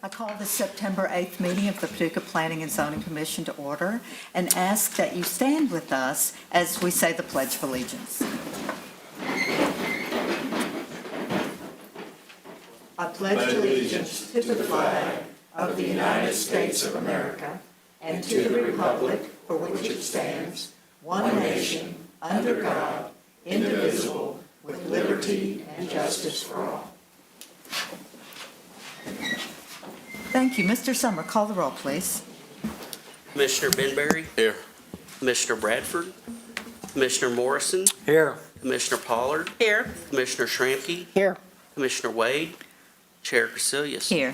I call the September 8th meeting of the Paducah Planning and Zoning Commission to order and ask that you stand with us as we say the Pledge of Allegiance. I pledge allegiance to the flag of the United States of America and to the republic for which it stands, one nation, under God, indivisible, with liberty and justice for all. Thank you. Mr. Summer, call the roll, please. Commissioner Benberry. Here. Commissioner Bradford. Commissioner Morrison. Here. Commissioner Pollard. Here. Commissioner Shramke. Here. Commissioner Wade. Chair Casilius. Here.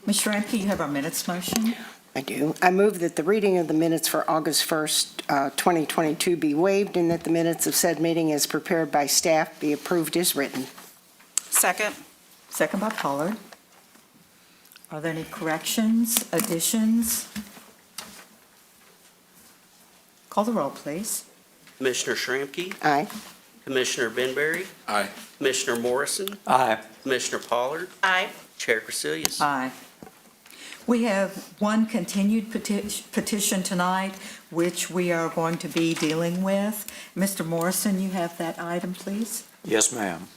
Ms. Shramke, you have our minutes motion. I do. I move that the reading of the minutes for August 1st, 2022 be waived and that the minutes of said meeting as prepared by staff be approved as written. Second. Second by Pollard. Are there any corrections, additions? Call the roll, please. Commissioner Shramke. Aye. Commissioner Benberry. Aye. Commissioner Morrison. Aye. Commissioner Pollard. Aye. Chair Casilius. Aye. We have one continued petition tonight, which we are going to be dealing with. Mr. Morrison, you have that item, please. Yes, ma'am.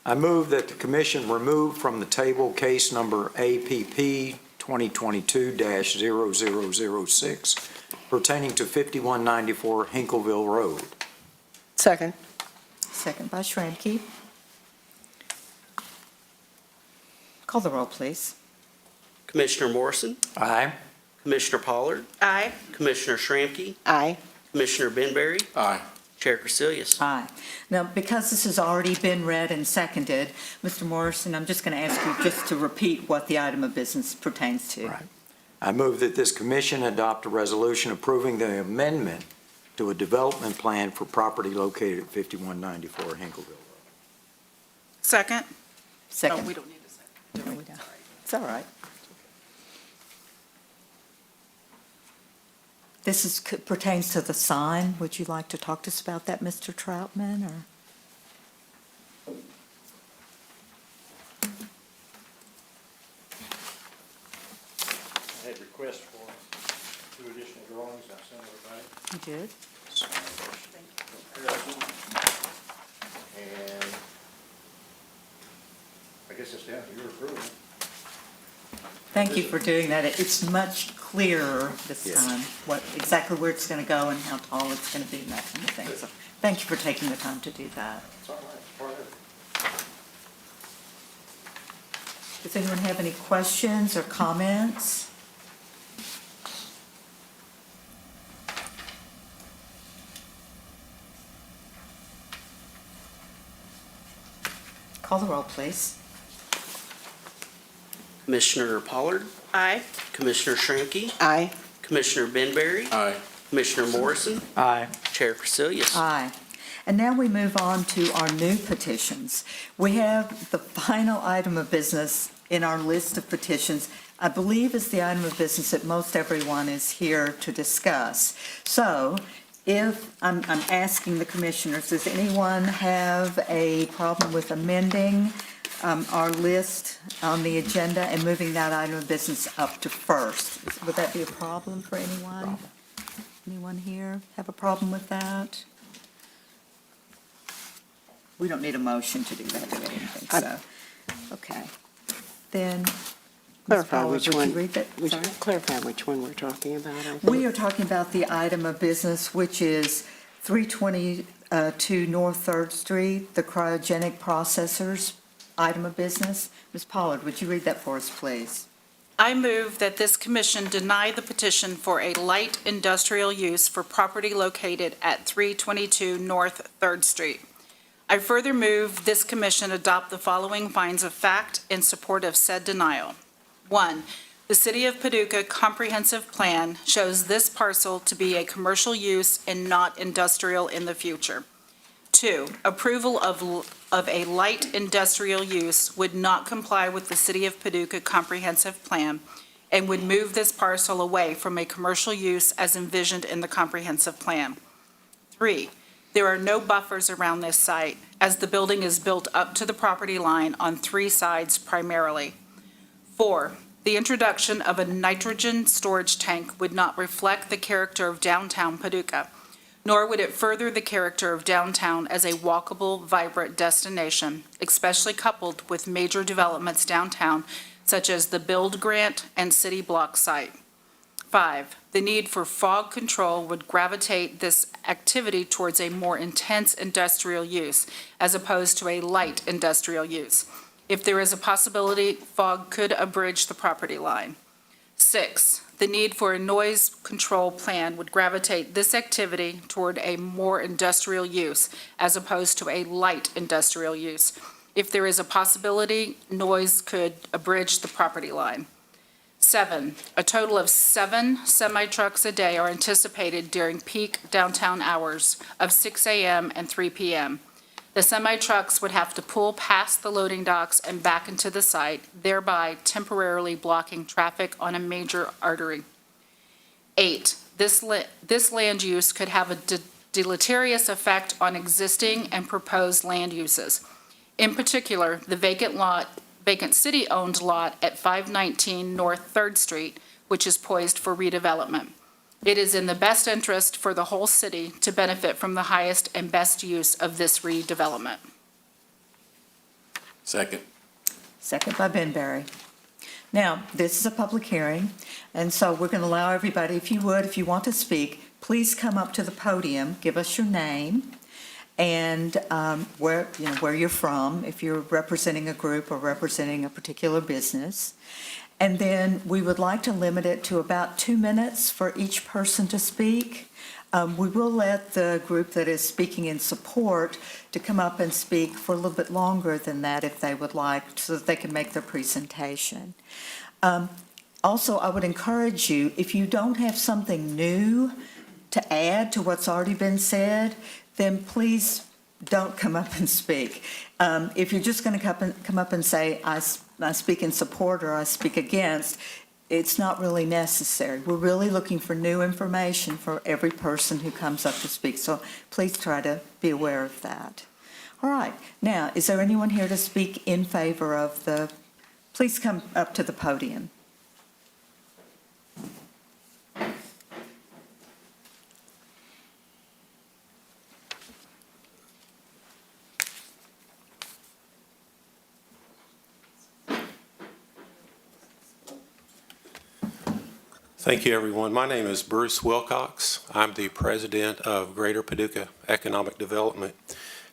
I move that the commission remove from the table case number APP 2022-0006 pertaining to 5194 Hinkleville Road. Second. Second by Shramke. Call the roll, please. Commissioner Morrison. Aye. Commissioner Pollard. Aye. Commissioner Shramke. Aye. Commissioner Benberry. Aye. Chair Casilius. Aye. Now, because this has already been read and seconded, Mr. Morrison, I'm just going to ask you just to repeat what the item of business pertains to. Right. I move that this commission adopt a resolution approving the amendment to a development plan for property located at 5194 Hinkleville Road. Second. Second. Oh, we don't need a second. No, we don't. It's all right. This pertains to the sign. Would you like to talk to us about that, Mr. Troutman, or? I had requests for 2 additional drawings, I sent everybody. You did? And I guess it's down to your approval. Thank you for doing that. It's much clearer this Yes. time, exactly where it's going to go and how tall it's going to be and that kind of thing. So thank you for taking the time to do that. It's all right, it's part of it. Does anyone have any questions or comments? Call the roll, please. Commissioner Pollard. Aye. Commissioner Shramke. Aye. Commissioner Benberry. Aye. Commissioner Morrison. Aye. Chair Casilius. Aye. And now we move on to our new petitions. We have the final item of business in our list of petitions, I believe is the item of business that most everyone is here to discuss. So if, I'm asking the commissioners, does anyone have a problem with amending our list on the agenda and moving that item of business up to first? Would that be a problem for anyone? Anyone here have a problem with that? We don't need a motion to do that, do we? I don't think so. Okay. Then, Ms. Clarify Pollard, which would you one. read that? Sorry? Clarify which one we're talking about. I think. We are talking about the item of business, which is 322 North 3rd Street, the cryogenic processors item of business. Ms. Pollard, would you read that for us, please? I move that this commission deny the petition for a light industrial use for property located at 322 North 3rd Street. I further move this commission adopt the following finds of fact in support of said denial. 1, the City of Paducah Comprehensive Plan shows this parcel to be a commercial use and not industrial in the future. 2, approval of a light industrial use would not comply with the City of Paducah Comprehensive Plan and would move this parcel away from a commercial use as envisioned in the comprehensive plan. 3, there are no buffers around this site, as the building is built up to the property line on 3 sides primarily. 4, the introduction of a nitrogen storage tank would not reflect the character of downtown Paducah, nor would it further the character of downtown as a walkable, vibrant destination, especially coupled with major developments downtown, such as the Build Grant and City Block site. 5, the need for fog control would gravitate this activity towards a more intense industrial use, as opposed to a light industrial use. If there is a possibility, fog could abridge the property line. 6, the need for a noise control plan would gravitate this activity toward a more industrial use as opposed to a light industrial use. If there is a possibility, noise could abridge the property line. 7, a total of 7 semi-trucks a day are anticipated during peak downtown hours of 6 a.m. and 3 p.m. The semi-trucks would have to pull past the loading docks and back into the site, thereby temporarily blocking traffic on a major artery. 8, this land use could have a deleterious effect on existing and proposed land uses. In particular, the vacant city-owned lot at 519 North 3rd Street, which is poised for redevelopment. It is in the best interest for the whole city to benefit from the highest and best use of this redevelopment. Second. Second by Benberry. Now, this is a public hearing, and so we're going to allow everybody, if you want to speak, please come up to the podium, give us your name, and where you're from, if you're representing a group or representing a particular business. And then we would like to limit it to about 2 minutes for each person to speak. We will let the group that is speaking in support to come up and speak for a little bit longer than that if they would like, so that they can make their presentation. Also, I would encourage you, if you don't have something new to add to what's already been said, then please don't come up and speak. If you're just going to come up and say, I speak in support or I speak against, it's not really necessary. We're really looking for new information for every person who comes up to speak, so please try to be aware of that. All right, now, is there anyone here to speak in favor of the, please come up to the podium. Thank you, everyone. My name is Bruce Wilcox. I'm the president of Greater Paducah Economic Development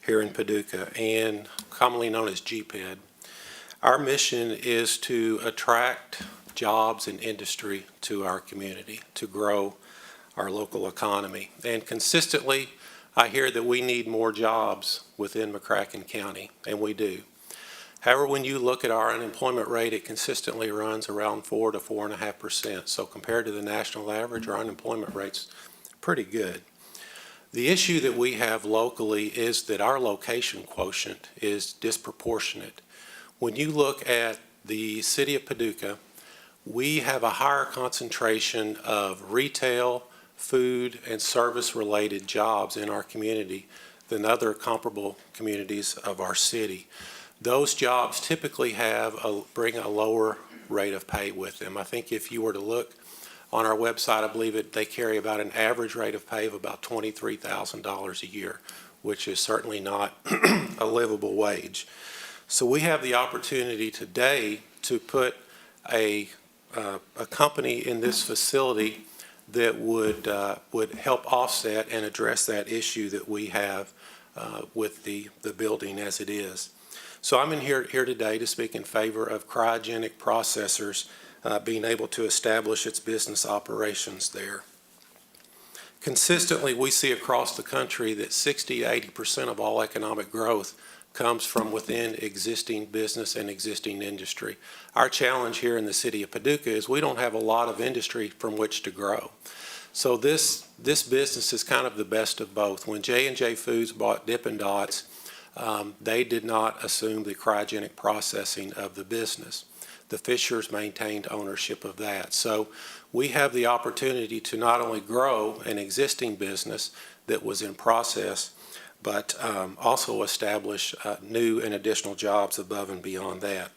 here in Paducah, and commonly known as GPED. Our mission is to attract jobs and industry to our community, to grow our local economy. And consistently, I hear that we need more jobs within McCracken County, and we do. However, when you look at our unemployment rate, it consistently runs around 4 to 4.5%. So compared to the national average, our unemployment rate's pretty good. The issue that we have locally is that our location quotient is disproportionate. When you look at the city of Paducah, we have a higher concentration of retail, food, and service-related jobs in our community than other comparable communities of our city. Those jobs typically bring a lower rate of pay with them. I think if you were to look on our website, I believe they carry about an average rate of pay of about $23,000 a year, which is certainly not a livable wage. So we have the opportunity today to put a company in this facility that would help offset and address that issue that we have with the building as it is. So I'm here today to speak in favor of Cryogenic Processors being able to establish its business operations there. Consistently, we see across the country that 60 to 80% of all economic growth comes from within existing business and existing industry. Our challenge here in the city of Paducah is we don't have a lot of industry from which to grow. So this business is kind of the best of both. When J&J Foods bought Dippin' Dots, they did not assume the cryogenic processing of the business. The Fishers maintained ownership of that. So we have the opportunity to not only grow an existing business, that was in process, but also establish new and additional jobs above and beyond that.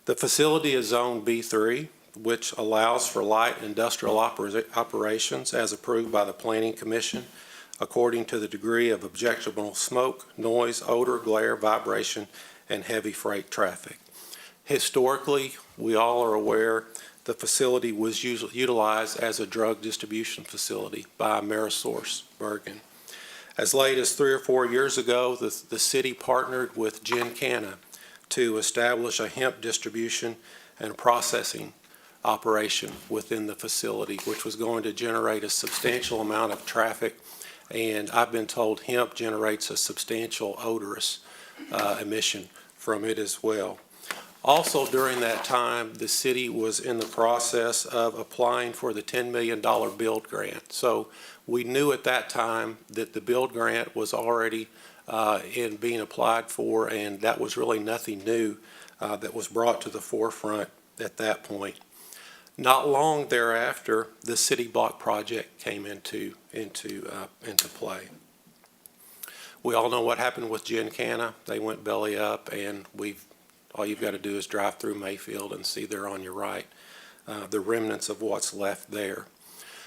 The facility is Zone B3, which allows for light industrial operations as approved by the Planning Commission according to the degree of objectionable smoke, noise, odor, glare, vibration, and heavy freight traffic. Historically, we all are aware the facility was utilized as a drug distribution facility by Amerisource Bergen. As late as 3 or 4 years ago, the city partnered with Gincana to establish a hemp distribution and processing operation within the facility, which was going to generate a substantial amount of traffic. And I've been told hemp generates a substantial odorous emission from it as well. Also, during that time, the city was in the process of applying for the $10 million build grant. So we knew at that time that the build grant was already in being applied for, and that was really nothing new that was brought to the forefront at that point. Not long thereafter, the city block project came into play. We all know what happened with Gincana. They went belly up, and all you've got to do is drive through Mayfield and see there on your right the remnants of what's left there.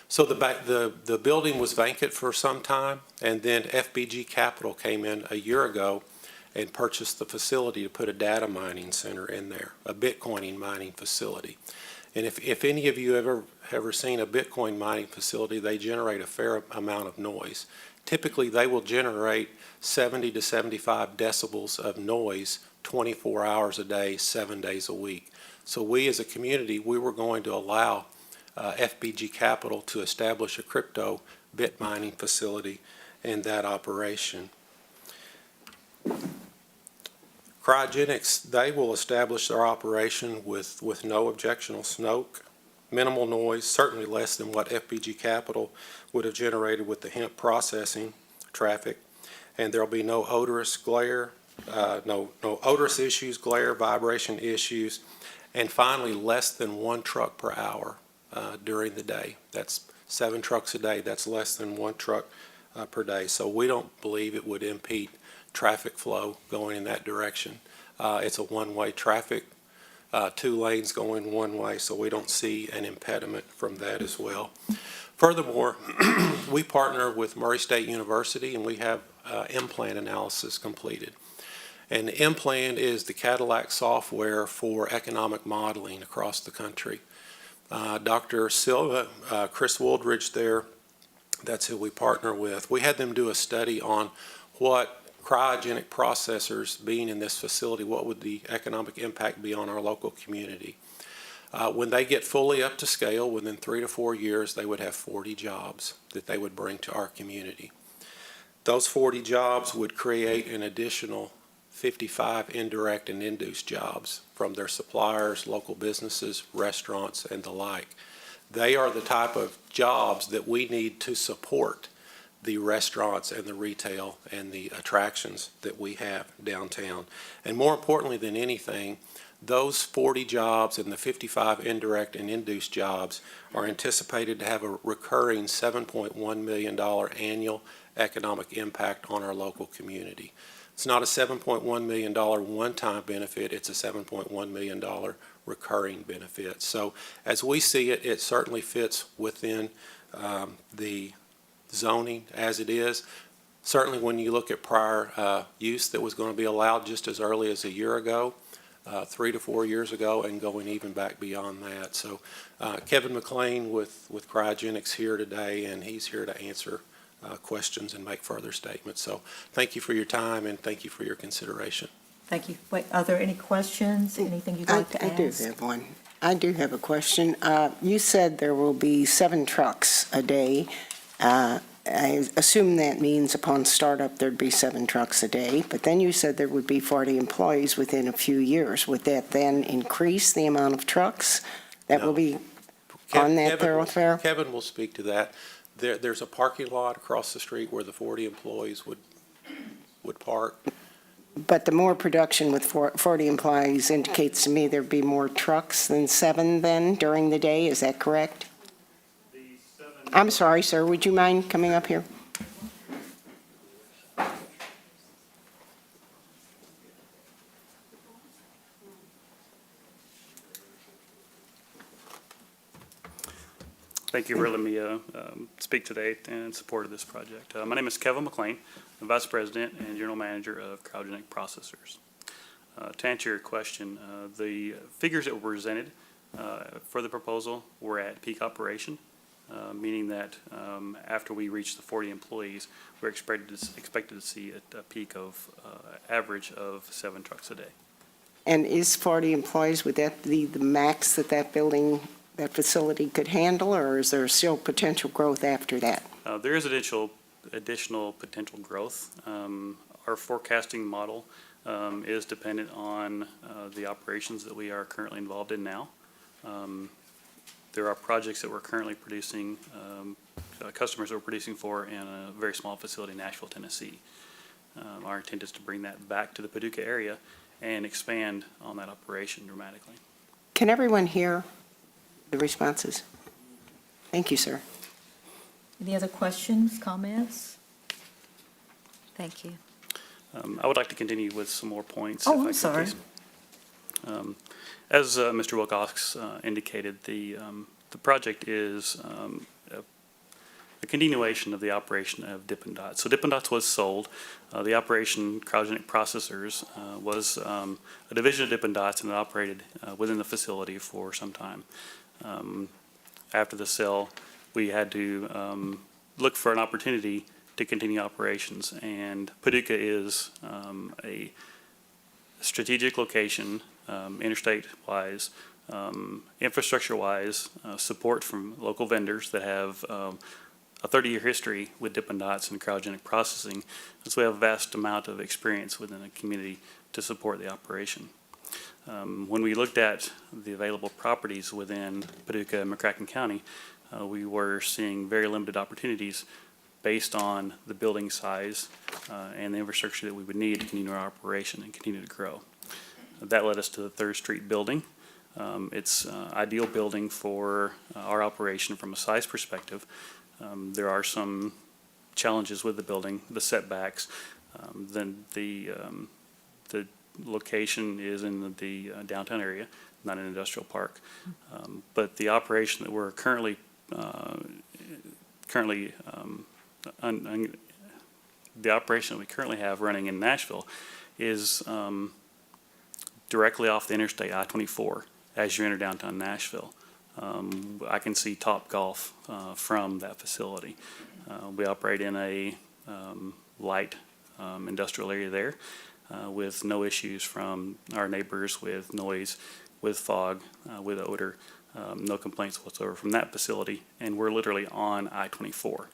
So the building was vacant for some time, and then FBG Capital came in a year ago and purchased the facility to put a data mining center in there, a Bitcoin mining facility. And if any of you ever seen a Bitcoin mining facility, they generate a fair amount of noise. Typically, they will generate 70 to 75 decibels of noise 24 hours a day, 7 days a week. So we as a community, we were going to allow FBG Capital to establish a crypto bit mining facility in that operation. Cryogenics, they will establish their operation with no objectionable smoke, minimal noise, certainly less than what FBG Capital would have generated with the hemp processing traffic, and there'll be no odorous glare, no odorous issues, glare, vibration issues, and finally less than 1 truck per hour during the day. That's 7 trucks a day. That's less than 1 truck per day. So we don't believe it would impede traffic flow going in that direction. It's a one-way traffic, 2 lanes going one way, so we don't see an impediment from that as well. Furthermore, we partner with Murray State University, and we have M-Plan analysis completed. And M-Plan is the Cadillac software for economic modeling across the country. Dr. Silva, Chris Wooldridge there, that's who we partner with. We had them do a study on what cryogenic processors being in this facility, what would the economic impact be on our local community. When they get fully up to scale, within 3 to 4 years, they would have 40 jobs that they would bring to our community. Those 40 jobs would create an additional 55 indirect and induced jobs from their suppliers, local businesses, restaurants, and the like. They are the type of jobs that we need to support the restaurants and the retail and the attractions that we have downtown. And more importantly than anything, those 40 jobs and the 55 indirect and induced jobs are anticipated to have a recurring $7.1 million annual economic impact on our local community. It's not a $7.1 million one-time benefit, it's a $7.1 million recurring benefit. So as we see it, it certainly fits within the zoning as it is. Certainly when you look at prior use that was going to be allowed just as early as a year ago, 3 to 4 years ago, and going even back beyond that. So Kevin McLean with Cryogenics here today, and he's here to answer questions and make further statements. So thank you for your time, and thank you for your consideration. Thank you. Wait, are there any questions, anything you'd like to ask? I do have one. I do have a question. You said there will be 7 trucks a day. I assume that means upon startup there'd be 7 trucks a day, but then you said there would be 40 employees within a few years. Would that then increase the amount of trucks that will be on that thoroughfare? Kevin will speak to that. There's a parking lot across the street where the 40 employees would park. But the more production with 40 employees indicates to me there'd be more trucks than 7 then during the day. Is that correct? I'm sorry, sir. Would you mind coming up here? Thank you for letting me speak today in support of this project. My name is Kevin McLean. I'm Vice President and General Manager of Cryogenic Processors. To answer your question, the figures that were presented for the proposal were at peak operation, meaning that after we reach the 40 employees, we're expected to see a peak of average of 7 trucks a day. And is 40 employees, would that be the max that building, that facility could handle, or is there still potential growth after that? There is additional potential growth. Our forecasting model is dependent on the operations that we are currently involved in now. There are projects that we're currently producing, customers that we're producing for in a very small facility in Nashville, Tennessee. Our intent is to bring that back to the Paducah area and expand on that operation dramatically. Can everyone hear the responses? Thank you, sir. Any other questions, comments? Thank you. I would like to continue with some more points. Oh, if I I'm could, sorry. please. As Mr. Wilcox indicated, the project is a continuation of the operation of Dippin' Dots. So Dippin' Dots was sold. The operation, Cryogenic Processors, was a division of Dippin' Dots, and it operated within the facility for some time. After the sale, we had to look for an opportunity to continue operations, and Paducah is a strategic location, interstate-wise, infrastructure-wise, support from local vendors that have a 30-year history with Dippin' Dots and cryogenic processing, and so we have a vast amount of experience within the community to support the operation. When we looked at the available properties within Paducah and McCracken County, we were seeing very limited opportunities based on the building size and the infrastructure that we would need to continue our operation and continue to grow. That led us to the 3rd Street building. It's ideal building for our operation from a size perspective. There are some challenges with the building, the setbacks. Then the location is in the downtown area, not an industrial park. But the operation that we're currently the operation that we currently have running in Nashville is directly off the interstate I-24 as you enter downtown Nashville. I can see Topgolf from that facility. We operate in a light industrial area there with no issues from our neighbors with noise, with fog, with odor, no complaints whatsoever from that facility, and we're literally on I-24.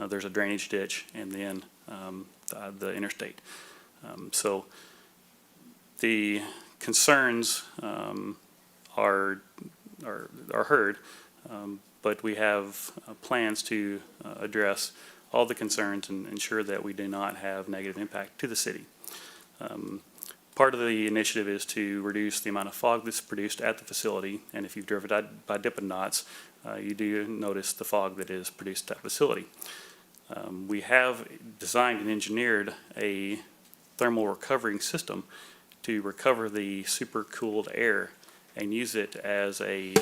There's a drainage ditch and then the interstate. So the concerns are heard, but we have plans to address all the concerns and ensure that we do not have negative impact to the city. Part of the initiative is to reduce the amount of fog that's produced at the facility, and if you've driven by Dippin' Dots, you do notice the fog that is produced at that facility. We have designed and engineered a thermal recovering system to recover the supercooled air and use it as a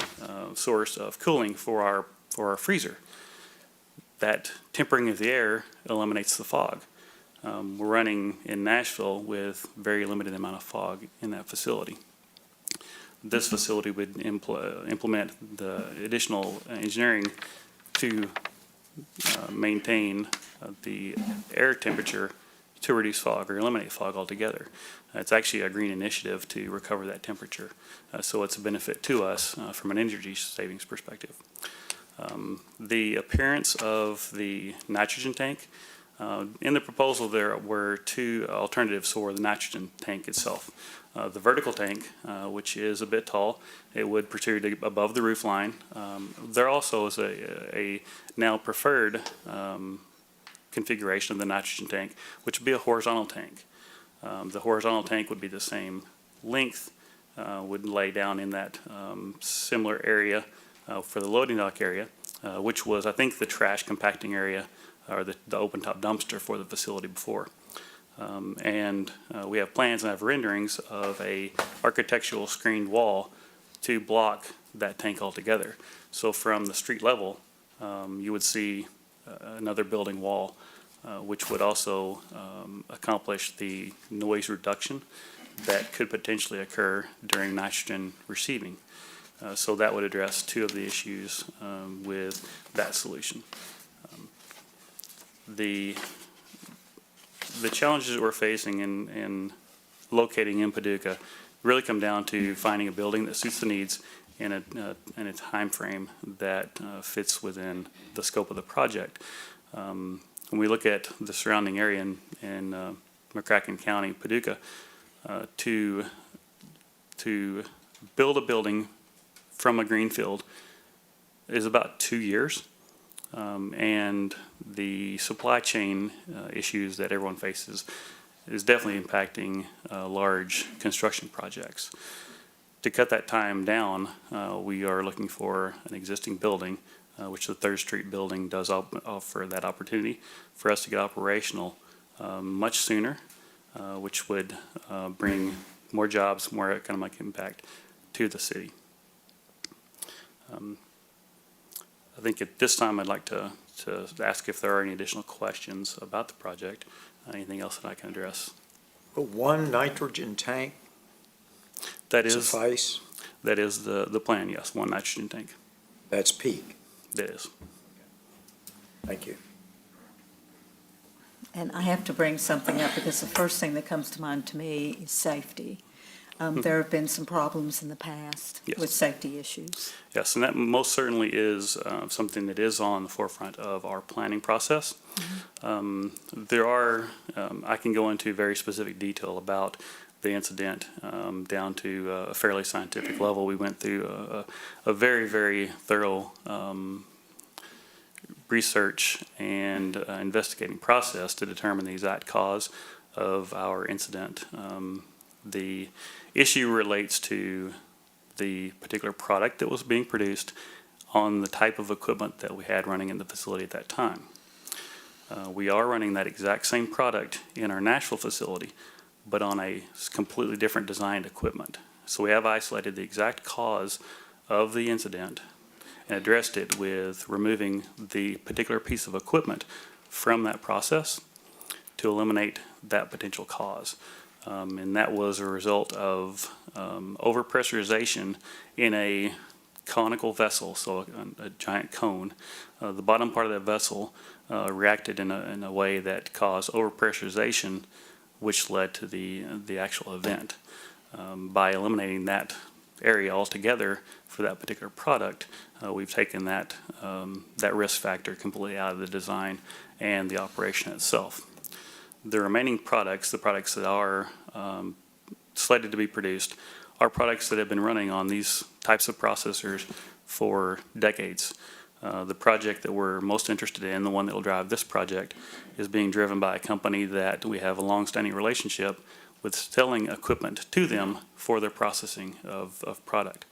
source of cooling for our freezer. That tempering of the air eliminates the fog. We're running in Nashville with very limited amount of fog in that facility. This facility would implement the additional engineering to maintain the air temperature to reduce fog or eliminate fog altogether. It's actually a green initiative to recover that temperature, so it's a benefit to us from an energy savings perspective. The appearance of the nitrogen tank, in the proposal there were 2 alternatives for the nitrogen tank itself. The vertical tank, which is a bit tall, it would protrude above the roof line. There also is a now preferred configuration of the nitrogen tank, which would be a horizontal tank. The horizontal tank would be the same length, would lay down in that similar area for the loading dock area, which was, I think, the trash compacting area or the open top dumpster for the facility before. And we have plans and have renderings of a architectural screened wall to block that tank altogether. So from the street level, you would see another building wall, which would also accomplish the noise reduction that could potentially occur during nitrogen receiving. So that would address two of the issues with that solution. The challenges that we're facing in locating in Paducah really come down to finding a building that suits the needs in a time frame that fits within the scope of the project. When we look at the surrounding area in McCracken County, Paducah, to build a building from a greenfield is about 2 years. And the supply chain issues that everyone faces is definitely impacting large construction projects. To cut that time down, we are looking for an existing building, which the Third Street building does offer that opportunity for us to get operational much sooner, which would bring more jobs, more economic impact to the city. I think at this time I'd like to ask if there are any additional questions about the project. Anything else that I can address? One nitrogen tank That is suffice? the plan, yes, one nitrogen tank. That's peak. That is. Thank you. And I have to bring something up because the first thing that comes to mind to me is safety. There have been some problems in the past Yes. with safety issues. Yes, and that most certainly is something that is on the forefront of our planning process. There are, I can go into very specific detail about the incident down to a fairly scientific level. We went through a very, very thorough research and investigating process to determine the exact cause of our incident. The issue relates to the particular product that was being produced on the type of equipment that we had running in the facility at that time. We are running that exact same product in our Nashville facility, but on a completely different designed equipment. So we have isolated the exact cause of the incident and addressed it with removing the particular piece of equipment from that process to eliminate that potential cause. And that was a result of overpressurization in a conical vessel, so a giant cone. The bottom part of that vessel reacted in a way that caused overpressurization, which led to the actual event. By eliminating that area altogether for that particular product, we've taken that risk factor completely out of the design and the operation itself. The remaining products, the products that are slated to be produced, are products that have been running on these types of processors for decades. The project that we're most interested in, the one that will drive this project, is being driven by a company that we have a long-standing relationship with, selling equipment to them for their processing of product.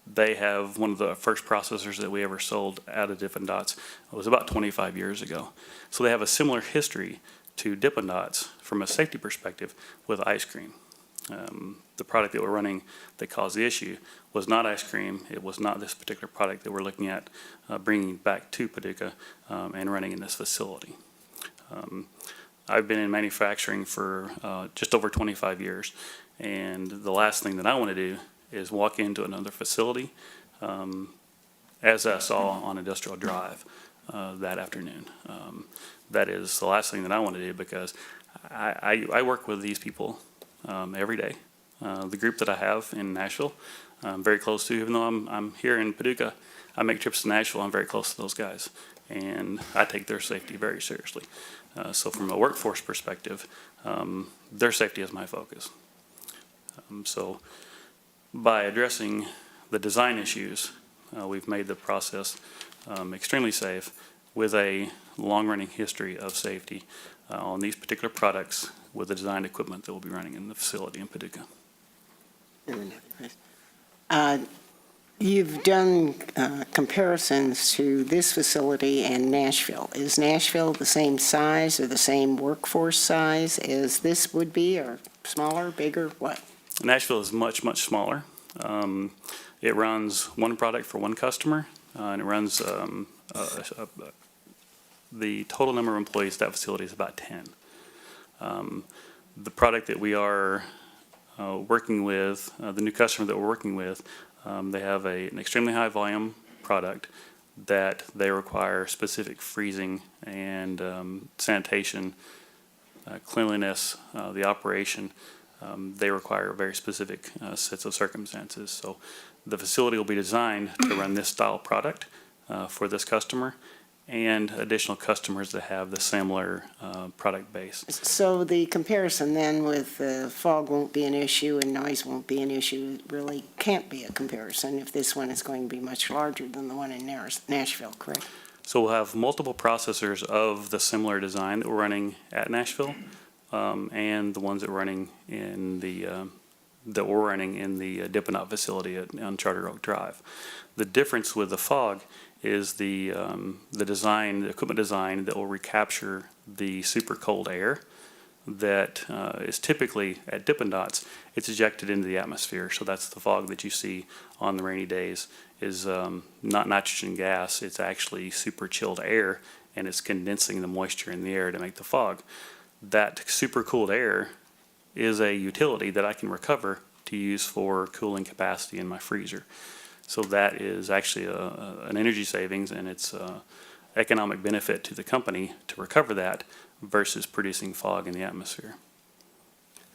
They have one of the first processors that we ever sold out of Dippin' Dots. It was about 25 years ago. So they have a similar history to Dippin' Dots from a safety perspective with ice cream. The product that we're running that caused the issue was not ice cream. It was not this particular product that we're looking at bringing back to Paducah and running in this facility. I've been in manufacturing for just over 25 years, and the last thing that I want to do is walk into another facility, as I saw on Industrial Drive that afternoon. That is the last thing that I want to do, because I work with these people every day. The group that I have in Nashville, I'm very close to. Even though I'm here in Paducah, I make trips to Nashville. I'm very close to those guys, and I take their safety very seriously. So from a workforce perspective, their safety is my focus. So by addressing the design issues, we've made the process extremely safe, with a long-running history of safety on these particular products with the designed equipment that will be running in the facility in Paducah. You've done comparisons to this facility and Nashville. Is Nashville the same size or the same workforce size as this would be, or smaller, bigger, what? Nashville is much, much smaller. It runs one product for one customer, and it runs, the total number of employees at that facility is about 10. The product that we are working with, the new customer that we're working with, they have an extremely high volume product that they require specific freezing and sanitation, cleanliness, the operation. They require very specific sets of circumstances. So the facility will be designed to run this style product for this customer and additional customers that have the similar product base. So the comparison then with fog won't be an issue and noise won't be an issue, it really can't be a comparison if this one is going to be much larger than the one in Nashville, correct? So we'll have multiple processors of the similar design that we're running at Nashville, and the ones that we're running in the Diplomat facility on Charter Oak Drive. The difference with the fog is the design, the equipment design that will recapture the super cold air that is typically at Dippin' Dots. It's ejected into the atmosphere, so that's the fog that you see on the rainy days is not nitrogen gas, it's actually super chilled air, and it's condensing the moisture in the air to make the fog. That super cooled air is a utility that I can recover to use for cooling capacity in my freezer. So that is actually an energy savings, and it's economic benefit to the company to recover that versus producing fog in the atmosphere.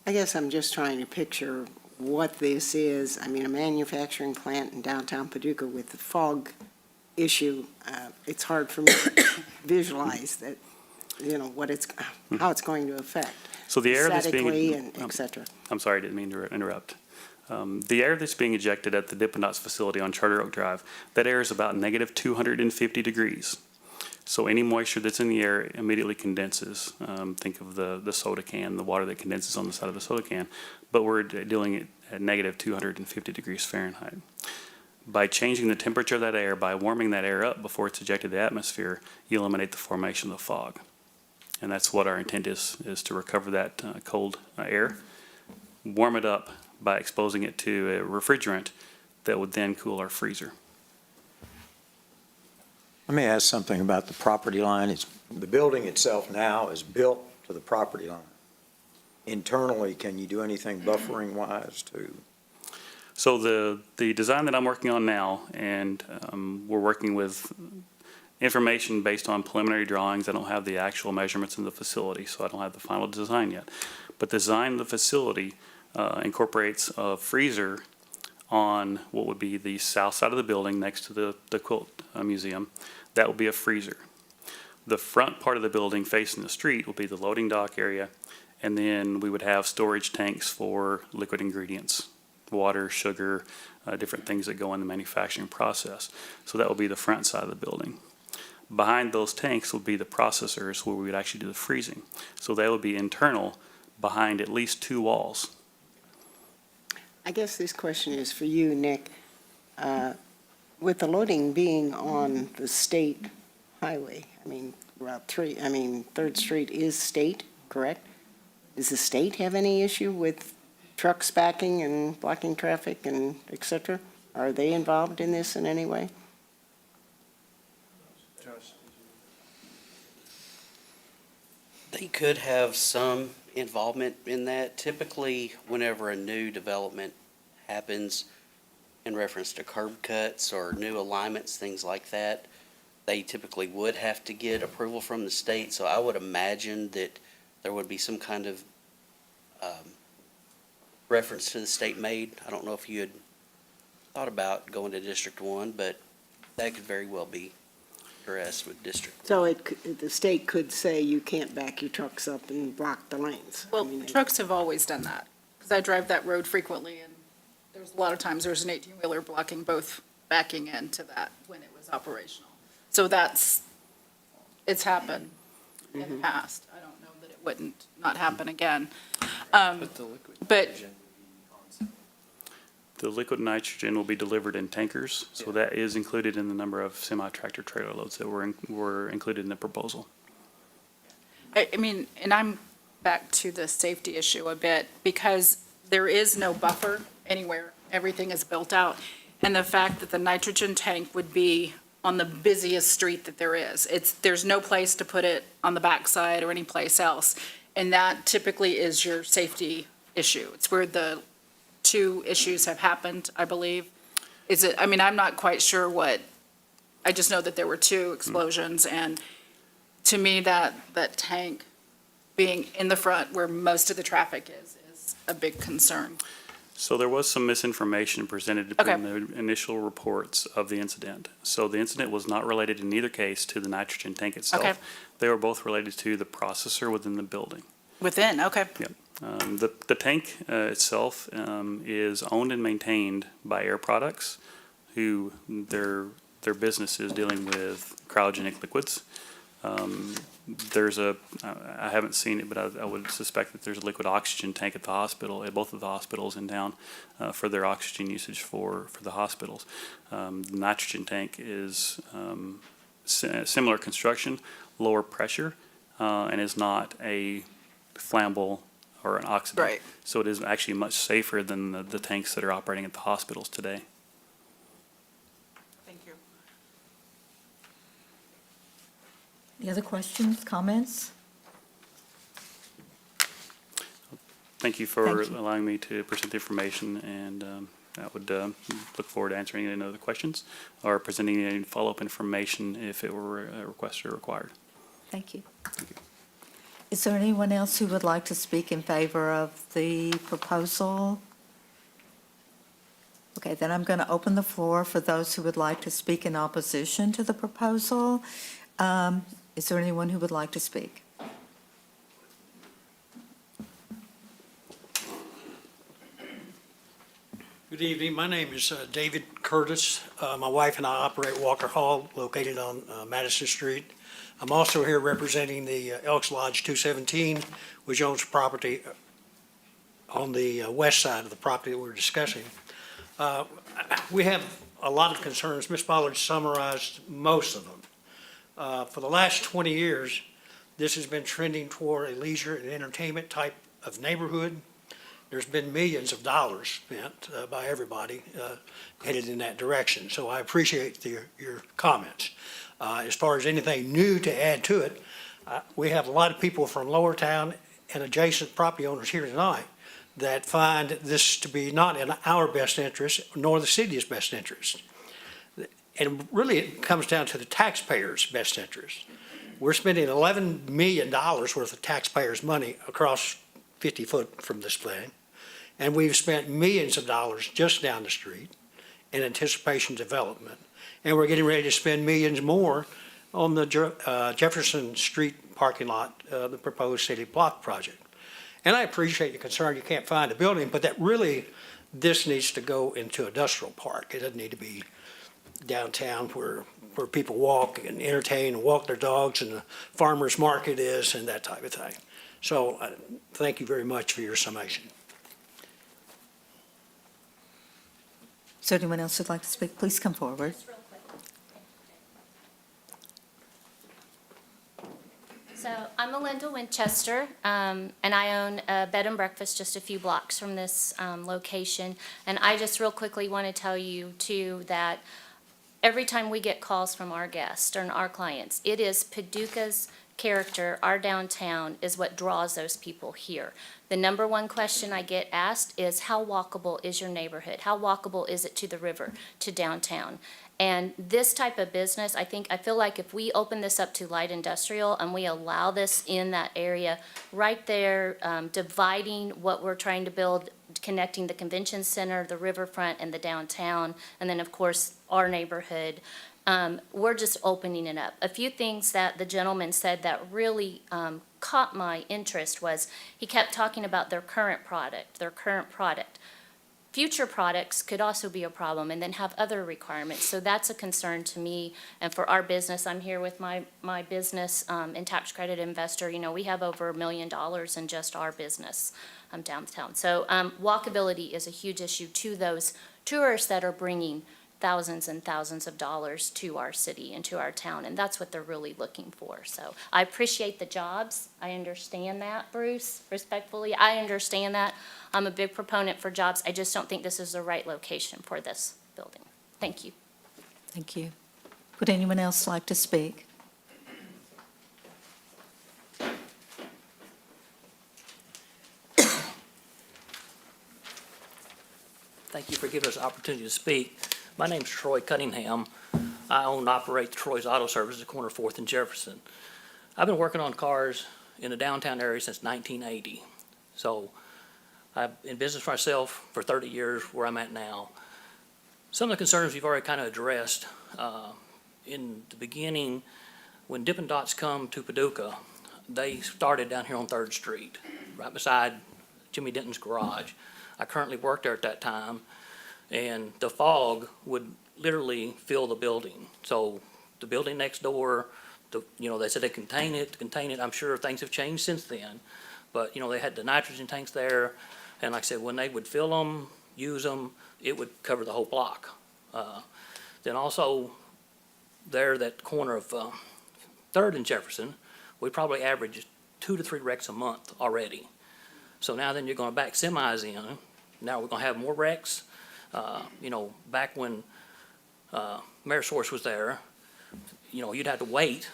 I guess I'm just trying to picture what this is. I mean, a manufacturing plant in downtown Paducah with the fog issue, it's hard for me to visualize that, what it's, how it's going to affect. So the air that's being, Statically and et cetera. I'm sorry, I didn't mean to interrupt. The air that's being ejected at the Dippin' Dots facility on Charter Oak Drive, that air is about negative 250 degrees. So any moisture that's in the air immediately condenses. Think of the soda can, the water that condenses on the side of the soda can, but we're dealing it at negative 250 degrees Fahrenheit. By changing the temperature of that air, by warming that air up before it's ejected the atmosphere, you eliminate the formation of the fog. And that's what our intent is to recover that cold air, warm it up by exposing it to a refrigerant that would then cool our freezer. Let me ask something about the property line. The building itself now is built to the property line. Internally, can you do anything buffering-wise to? So the design that I'm working on now, and we're working with information based on preliminary drawings. I don't have the actual measurements in the facility, so I don't have the final design yet. But the design of the facility incorporates a freezer on what would be the south side of the building next to the quilt museum. That will be a freezer. The front part of the building facing the street will be the loading dock area, and then we would have storage tanks for liquid ingredients, water, sugar, different things that go in the manufacturing process. So that will be the front side of the building. Behind those tanks will be the processors where we would actually do the freezing. So they will be internal behind at least 2 walls. I guess this question is for you, Nick. With the loading being on the state highway, Route 3, 3rd Street is state, correct? Does the state have any issue with trucks backing and blocking traffic and et cetera? Are they involved in this in any way? They could have some involvement in that. Typically, whenever a new development happens in reference to curb cuts or new alignments, things like that, they typically would have to get approval from the state. So I would imagine that there would be some kind of reference to the state made. I don't know if you had thought about going to District 1, but that could very well be addressed with District 1. So the state could say you can't back your trucks up and block the lanes. Well, trucks have always done that, because I drive that road frequently, and there's a lot of times there's an 18-wheeler blocking both backing into that when it was operational. So it's happened in the past. I don't know that it wouldn't not happen again. But The liquid nitrogen will be delivered in tankers, so that is included in the number of semi-tractor trailer loads that were included in the proposal. and I'm back to the safety issue a bit, because there is no buffer anywhere. Everything is built out. And the fact that the nitrogen tank would be on the busiest street that there is. There's no place to put it on the backside or any place else. And that typically is your safety issue. It's where the two issues have happened, I believe. Is it, I mean, I'm not quite sure what, I just know that there were two explosions, and to me, that tank being in the front where most of the traffic is a big concern. So there was some misinformation presented in the initial reports of the incident. So the incident was not related in either case to the nitrogen tank itself. Okay. They were both related to the processor within the building. Within, okay. The tank itself is owned and maintained by Air Products, who their business is dealing with cryogenic liquids. I haven't seen it, but I would suspect that there's a liquid oxygen tank at the hospital, at both of the hospitals in town, for their oxygen usage for the hospitals. The nitrogen tank is similar construction, lower pressure, and is not a flammable or an oxidant. Right. So it is actually much safer than the tanks that are operating at the hospitals today. Thank you. Any other questions, comments? Thank you for Thank you. allowing me to present the information, and I would look forward to answering any other questions or presenting any follow-up information if it were requested or required. Thank you. Is there anyone else who would like to speak in favor of the proposal? Okay, then I'm going to open the floor for those who would like to speak in opposition to the proposal. Is there anyone who would like to speak? Good evening. My name is David Curtis. My wife and I operate Walker Hall, located on Madison Street. I'm also here representing the Elks Lodge 217, which owns property on the west side of the property that we're discussing. We have a lot of concerns. Ms. Pollard summarized most of them. For the last 20 years, this has been trending toward a leisure and entertainment type of neighborhood. There's been millions of dollars spent by everybody headed in that direction. So I appreciate your comments. As far as anything new to add to it, we have a lot of people from Lower Town and adjacent property owners here tonight that find this to be not in our best interest, nor the city's best interest. And really, it comes down to the taxpayers' best interest. We're spending $11 million worth of taxpayers' money across 50 foot from this thing. And we've spent millions of dollars just down the street in anticipation development. And we're getting ready to spend millions more on the Jefferson Street parking lot, the proposed city block project. And I appreciate your concern, you can't find a building, but that really, this needs to go into industrial park. It doesn't need to be downtown where people walk and entertain and walk their dogs and the farmer's market is and that type of thing. So thank you very much for your summation. Is there anyone else who'd like to speak? Please come forward. So I'm Melinda Winchester, and I own a bed and breakfast just a few blocks from this location. And I just real quickly want to tell you too that every time we get calls from our guests and our clients, it is Paducah's character, our downtown, is what draws those people here. The number one question I get asked is, how walkable is your neighborhood? How walkable is it to the river, to downtown? And this type of business, I feel like if we open this up to light industrial and we allow this in that area, right there, dividing what we're trying to build, connecting the convention center, the riverfront, and the downtown, and then, of course, our neighborhood, we're just opening it up. A few things that the gentleman said that really caught my interest was he kept talking about their current product. Future products could also be a problem and then have other requirements. So that's a concern to me. And for our business, I'm here with my business in Tax Credit Investor. You know, we have over $1 million in just our business downtown. So walkability is a huge issue to those tourists that are bringing thousands and thousands of dollars to our city and to our town, and that's what they're really looking for. So I appreciate the jobs. I understand that, Bruce, respectfully. I understand that. I'm a big proponent for jobs. I just don't think this is the right location for this building. Thank you. Thank you. Would anyone else like to speak? Thank you for giving us the opportunity to speak. My name's Troy Cunningham. I own and operate Troy's Auto Service at corner 4th and Jefferson. I've been working on cars in the downtown area since 1980. So I've been in business for myself for 30 years where I'm at now. Some of the concerns you've already kind of addressed. In the beginning, when Dippin' Dots come to Paducah, they started down here on 3rd Street, right beside Jimmy Denton's garage. I currently worked there at that time, and the fog would literally fill the building. So the building next door, they said they contain it. I'm sure things have changed since then. But, they had the nitrogen tanks there, and like I said, when they would fill them, use them, it would cover the whole block. Then also, there, that corner of 3rd and Jefferson, we probably average 2 to 3 wrecks a month already. So now then you're gonna back semis in, now we're gonna have more wrecks. Back when Amerisource was there, you'd have to wait,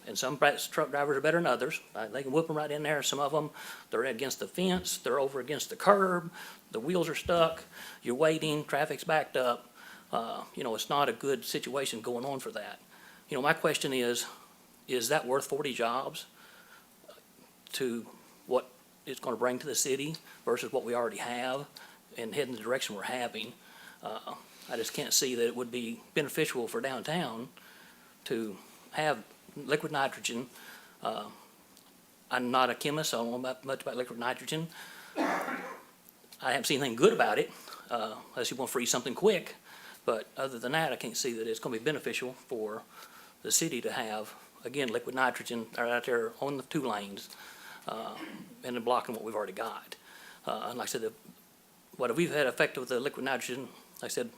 and some truck drivers are better than others. They can whip them right in there. Some of them, they're against the fence, they're over against the curb, the wheels are stuck, you're waiting, traffic's backed up. It's not a good situation going on for that. My question is that worth 40 jobs to what it's gonna bring to the city versus what we already have and head in the direction we're having? I just can't see that it would be beneficial for downtown to have liquid nitrogen. I'm not a chemist, so I don't know much about liquid nitrogen. I haven't seen anything good about it, unless you want to freeze something quick. But other than that, I can't see that it's going to be beneficial for the city to have, again, liquid nitrogen out there on the 2 lanes, and then blocking what we've already got. And like I said, what we've had effect with the liquid nitrogen, like I said,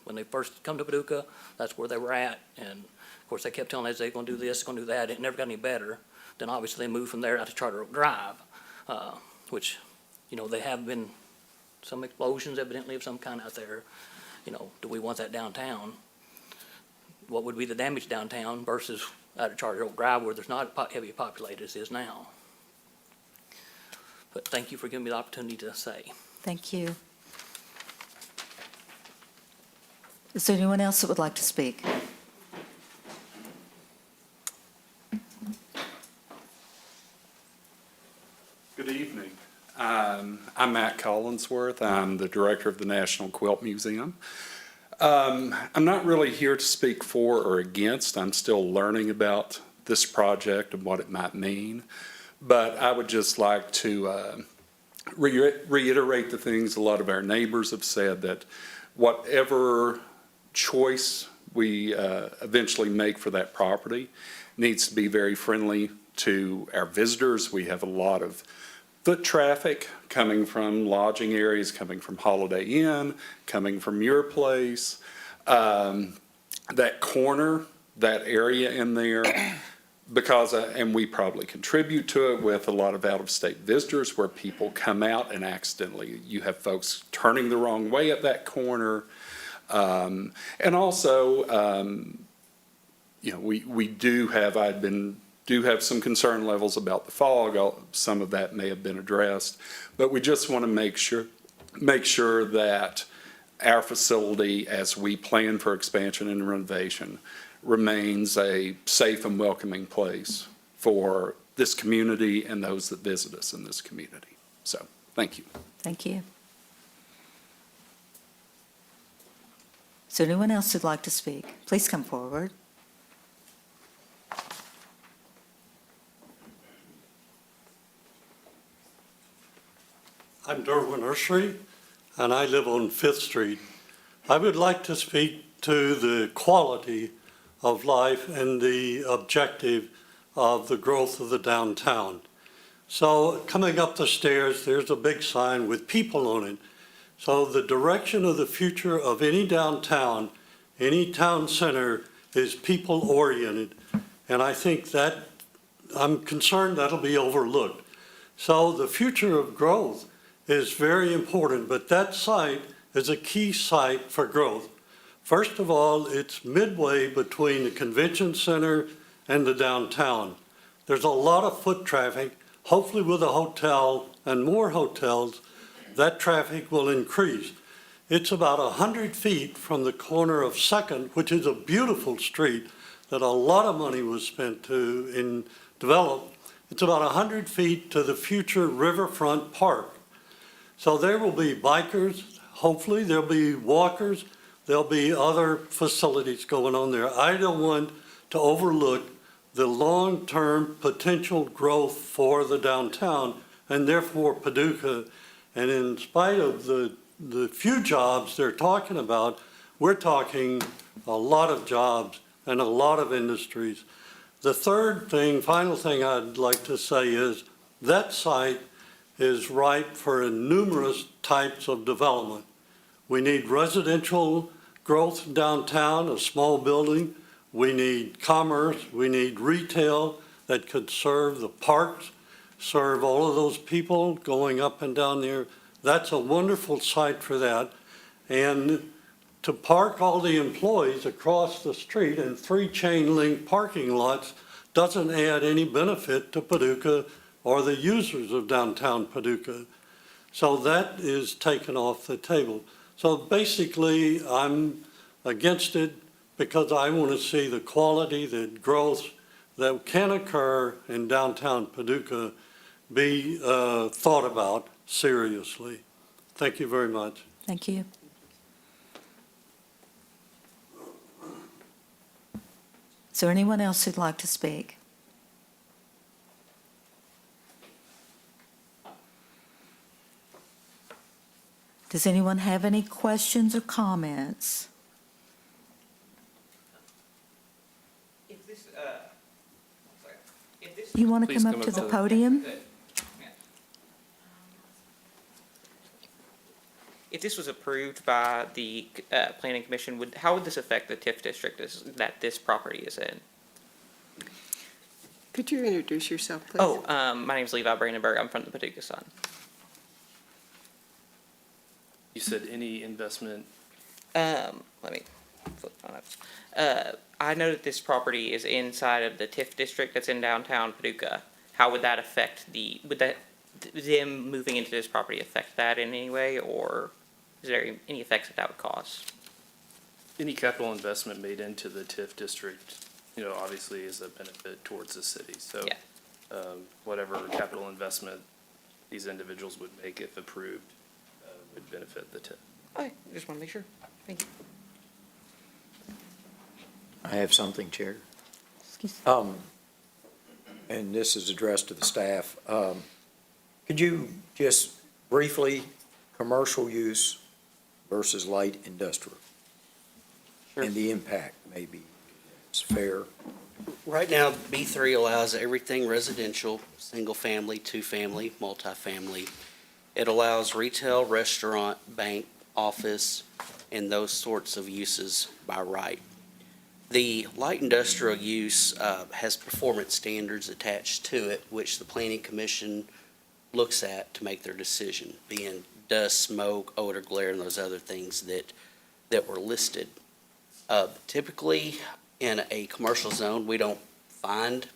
when they first come to Paducah, that's where they were at. And of course, they kept telling us they're going to do this, going to do that. It never got any better. Then obviously they moved from there out to Charter Oak Drive, which, they have been some explosions evidently of some kind out there. Do we want that downtown? What would be the damage downtown versus out of Charter Oak Drive where there's not heavy populated as is now? But thank you for giving me the opportunity to say. Thank you. Is there anyone else that would like to speak? Good evening. I'm Matt Collinsworth. I'm the director of the National Quilt Museum. I'm not really here to speak for or against. I'm still learning about this project and what it might mean. But I would just like to reiterate the things a lot of our neighbors have said, that whatever choice we eventually make for that property needs to be very friendly to our visitors. We have a lot of foot traffic coming from lodging areas, coming from Holiday Inn, coming from your place. That corner, that area in there, because, and we probably contribute to it with a lot of out-of-state visitors where people come out and accidentally, you have folks turning the wrong way at that corner. And also, we do have some concern levels about the fog. Some of that may have been addressed, but we just want to make sure that our facility, as we plan for expansion and renovation, remains a safe and welcoming place for this community and those that visit us in this community. So, thank you. Thank you. Is there anyone else who'd like to speak? Please come forward. I'm Derwin Ursery, and I live on 5th Street. I would like to speak to the quality of life and the objective of the growth of the downtown. So coming up the stairs, there's a big sign with people on it. So the direction of the future of any downtown, any town center, is people-oriented. And I think that, I'm concerned that'll be overlooked. So the future of growth is very important, but that site is a key site for growth First of all, it's midway between the convention center and the downtown. There's a lot of foot traffic. Hopefully with a hotel and more hotels, that traffic will increase. It's about 100 feet from the corner of Second, which is a beautiful street that a lot of money was spent to develop. It's about 100 feet to the future Riverfront Park. So there will be bikers, hopefully there'll be walkers, there'll be other facilities going on there. I don't want to overlook the long-term potential growth for the downtown and therefore Paducah. And in spite of the few jobs they're talking about, we're talking a lot of jobs and a lot of industries. The third thing, final thing I'd like to say is that site is ripe for numerous types of development. We need residential growth downtown, a small building. We need commerce. We need retail that could serve the parks, serve all of those people going up and down there. That's a wonderful site for that. And to park all the employees across the street in 3 chain-link parking lots doesn't add any benefit to Paducah or the users of downtown Paducah. So that is taken off the table. So basically, I'm against it because I want to see the quality, the growth that can occur in downtown Paducah be thought about seriously. Thank you very much. Thank you. Is there anyone else who'd like to speak? Does anyone have any questions or comments? You want to Please come come up to up the to the- podium? If this was approved by the planning commission, how would this affect the TIF district that this property is in? Could you introduce yourself, please? Oh, my name is Levi Brandenburg. I'm from the Paducah Sun. You said any investment, Let me flip on up. I know that this property is inside of the TIF district that's in downtown Paducah. How would that affect them moving into this property affect that in any way, or is there any effects that would cause? any capital investment made into the TIF district, obviously is a benefit towards the city. So Yeah. whatever capital investment these individuals would make if approved would benefit the TIF. Okay, just want to make sure. Thank you. I have something, Chair. Excuse And this is addressed to the staff. Could you just briefly, commercial use versus light industrial? Sure. And the impact, maybe. It's fair. Right now, B3 allows everything residential, single-family, two-family, multifamily. It allows retail, restaurant, bank, office, and those sorts of uses by right. The light industrial use has performance standards attached to it, which the Planning Commission looks at to make their decision, being dust, smoke, odor, glare, and those other things that were listed. Typically, in a commercial zone, we don't find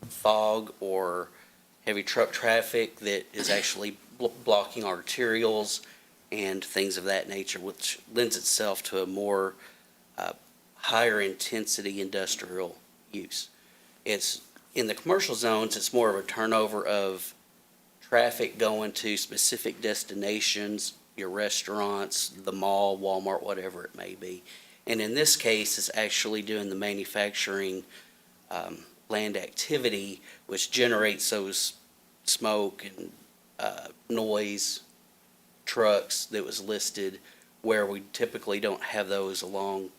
fog or heavy truck traffic that is actually blocking arterials and things of that nature, which lends itself to a more higher intensity industrial use. It's in the commercial zones, it's more of a turnover of traffic going to specific destinations, your restaurants, the mall, Walmart, whatever it may be. And in this case, it's actually doing the manufacturing land activity, which generates those smoke and noise trucks that was listed, where we typically don't have those along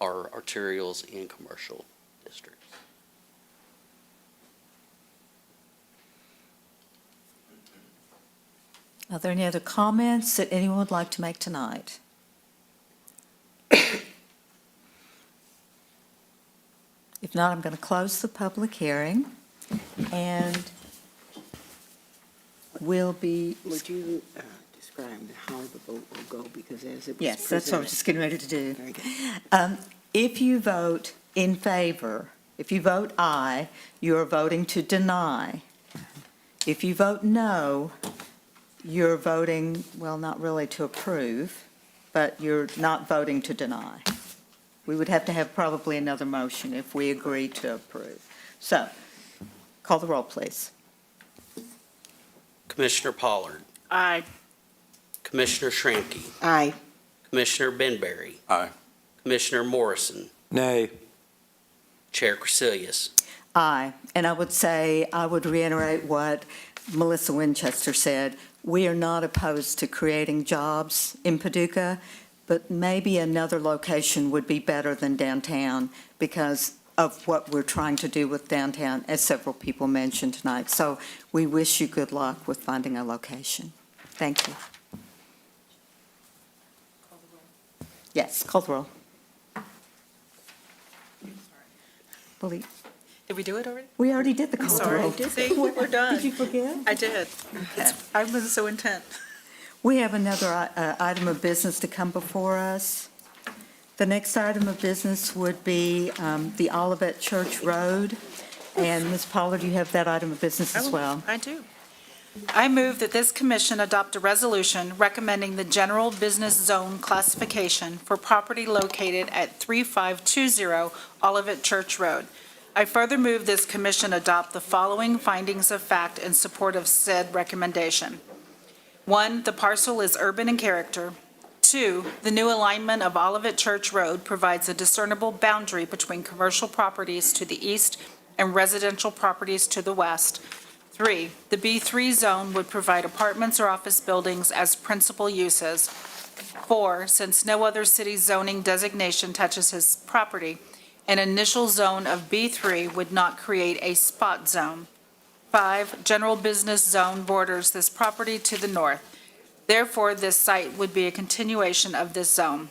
our arterials in commercial districts. Are there any other comments that anyone would like to make tonight? If not, I'm going to close the public hearing, and we'll be, Would you describe how the vote will go, because as it was Yes, that's what I was presented- just getting ready to do. Very good. If you vote in favor, if you vote aye, you are voting to deny. If you vote no, you're voting, well, not really to approve, but you're not voting to deny. We would have to have probably another motion if we agree to approve. So, call the roll, please. Commissioner Pollard, Aye. Commissioner Shramky, Aye. Commissioner Benberry. Aye. Commissioner Morrison, Nay. Chair Crecilius. Aye. And I would say, I would reiterate what Melissa Winchester said. We are not opposed to creating jobs in Paducah, but maybe another location would be better than downtown because of what we're trying to do with downtown, as several people mentioned tonight. So we wish you good luck with finding a location. Thank you. Yes, call the roll. Believe- Did we do it already? We already did the call the Sorry. roll. See, we're done. Did you forget? I did. I was so intent. We have another item of business to come before us. The next item of business would be the Olivet Church Road. And Ms. Pollard, you have that item of business as well. I do. I move that this commission adopt a resolution recommending the general business zone classification for property located at 3520 Olivet Church Road. I further move this commission adopt the following findings of fact in support of said recommendation. 1, the parcel is urban in character. 2, the new alignment of Olivet Church Road provides a discernible boundary between commercial properties to the east and residential properties to the west. 3, the B3 zone would provide apartments or office buildings as principal uses. 4, since no other city zoning designation touches his property, an initial zone of B3 would not create a spot zone. 5, general business zone borders this property to the north. Therefore, this site would be a continuation of this zone.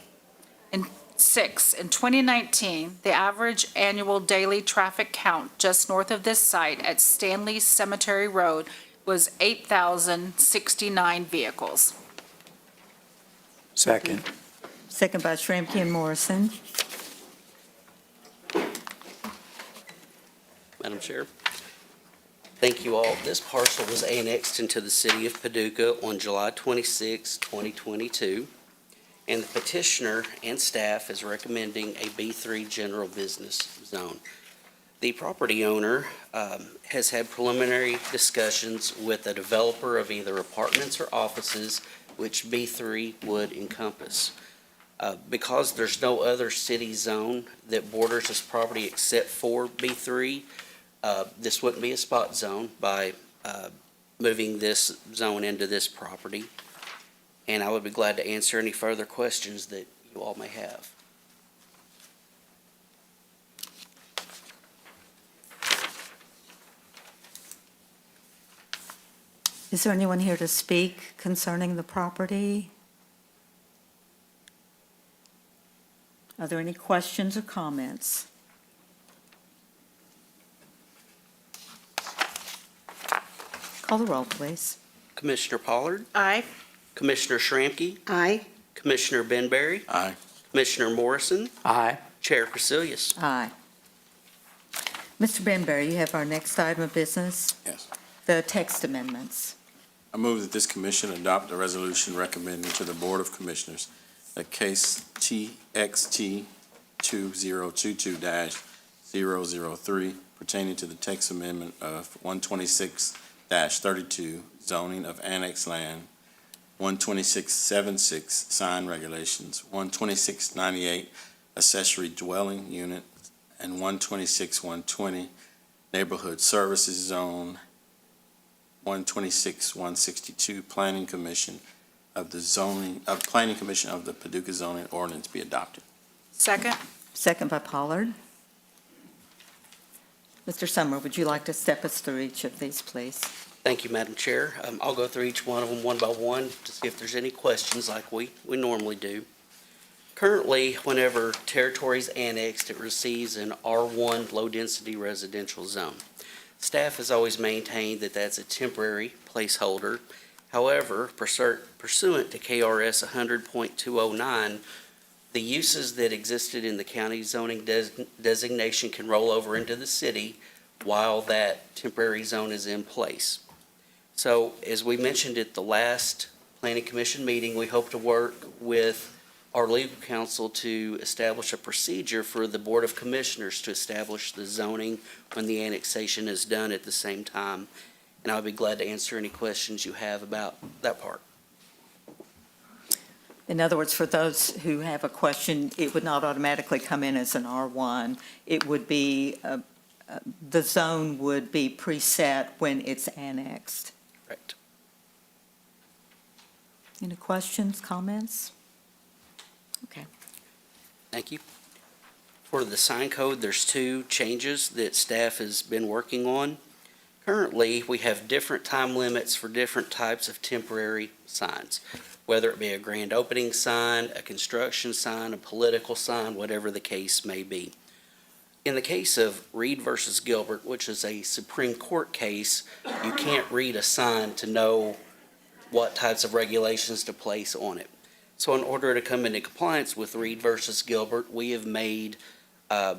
And 6, in 2019, the average annual daily traffic count just north of this site at Stanley Cemetery Road was 8,069 vehicles. Second. Second by Shramky and Morrison. Madam Chair. Thank you all. This parcel was annexed into the city of Paducah on July 26, 2022, and the petitioner and staff is recommending a B3 general business zone. The property owner has had preliminary discussions with a developer of either apartments or offices, which B3 would encompass. Because there's no other city zone that borders this property except for B3, this wouldn't be a spot zone by moving this zone into this property. And I would be glad to answer any further questions that you all may have. Is there anyone here to speak concerning the property? Are there any questions or comments? Call the roll, please. Commissioner Pollard, Aye. Commissioner Shramky, Aye. Commissioner Benberry, Aye. Commissioner Morrison, Aye. Chair Crecilius. Aye. Mr. Benberry, you have our next item of business, Yes. the text amendments. I move that this commission adopt a resolution recommending to the Board of Commissioners that case TXT 2022-003 pertaining to the text amendment of 126-32 zoning of annexed land, 126.76 sign regulations, 126.98 accessory dwelling unit, and 126.120 neighborhood services zone, 126.162 Planning Commission of the Planning Commission of the Paducah zoning ordinance be adopted. Second? Second by Pollard. Mr. Summer, would you like to step us through each of these, please? Thank you, Madam Chair. I'll go through each one of them one by one to see if there's any questions like we normally do. Currently, whenever territory is annexed, it receives an R1 low-density residential zone. Staff has always maintained that that's a temporary placeholder However, pursuant to KRS 100.209, the uses that existed in the county zoning designation can roll over into the city while that temporary zone is in place. So, as we mentioned at the last Planning Commission meeting, we hope to work with our legal counsel to establish a procedure for the Board of Commissioners to establish the zoning when the annexation is done at the same time. And I'll be glad to answer any questions you have about that part. In other words, for those who have a question, it would not automatically come in as an R1. It would be, the zone would be preset when it's annexed. Correct. Any questions, comments? Okay. Thank you. For the sign code, there's two changes that staff has been working on. Currently, we have different time limits for different types of temporary signs, whether it be a grand opening sign, a construction sign, a political sign, whatever the case may be. In the case of Reed versus Gilbert, which is a Supreme Court case, you can't read a sign to know what types of regulations to place on it. So in order to come into compliance with Reed versus Gilbert, we have made a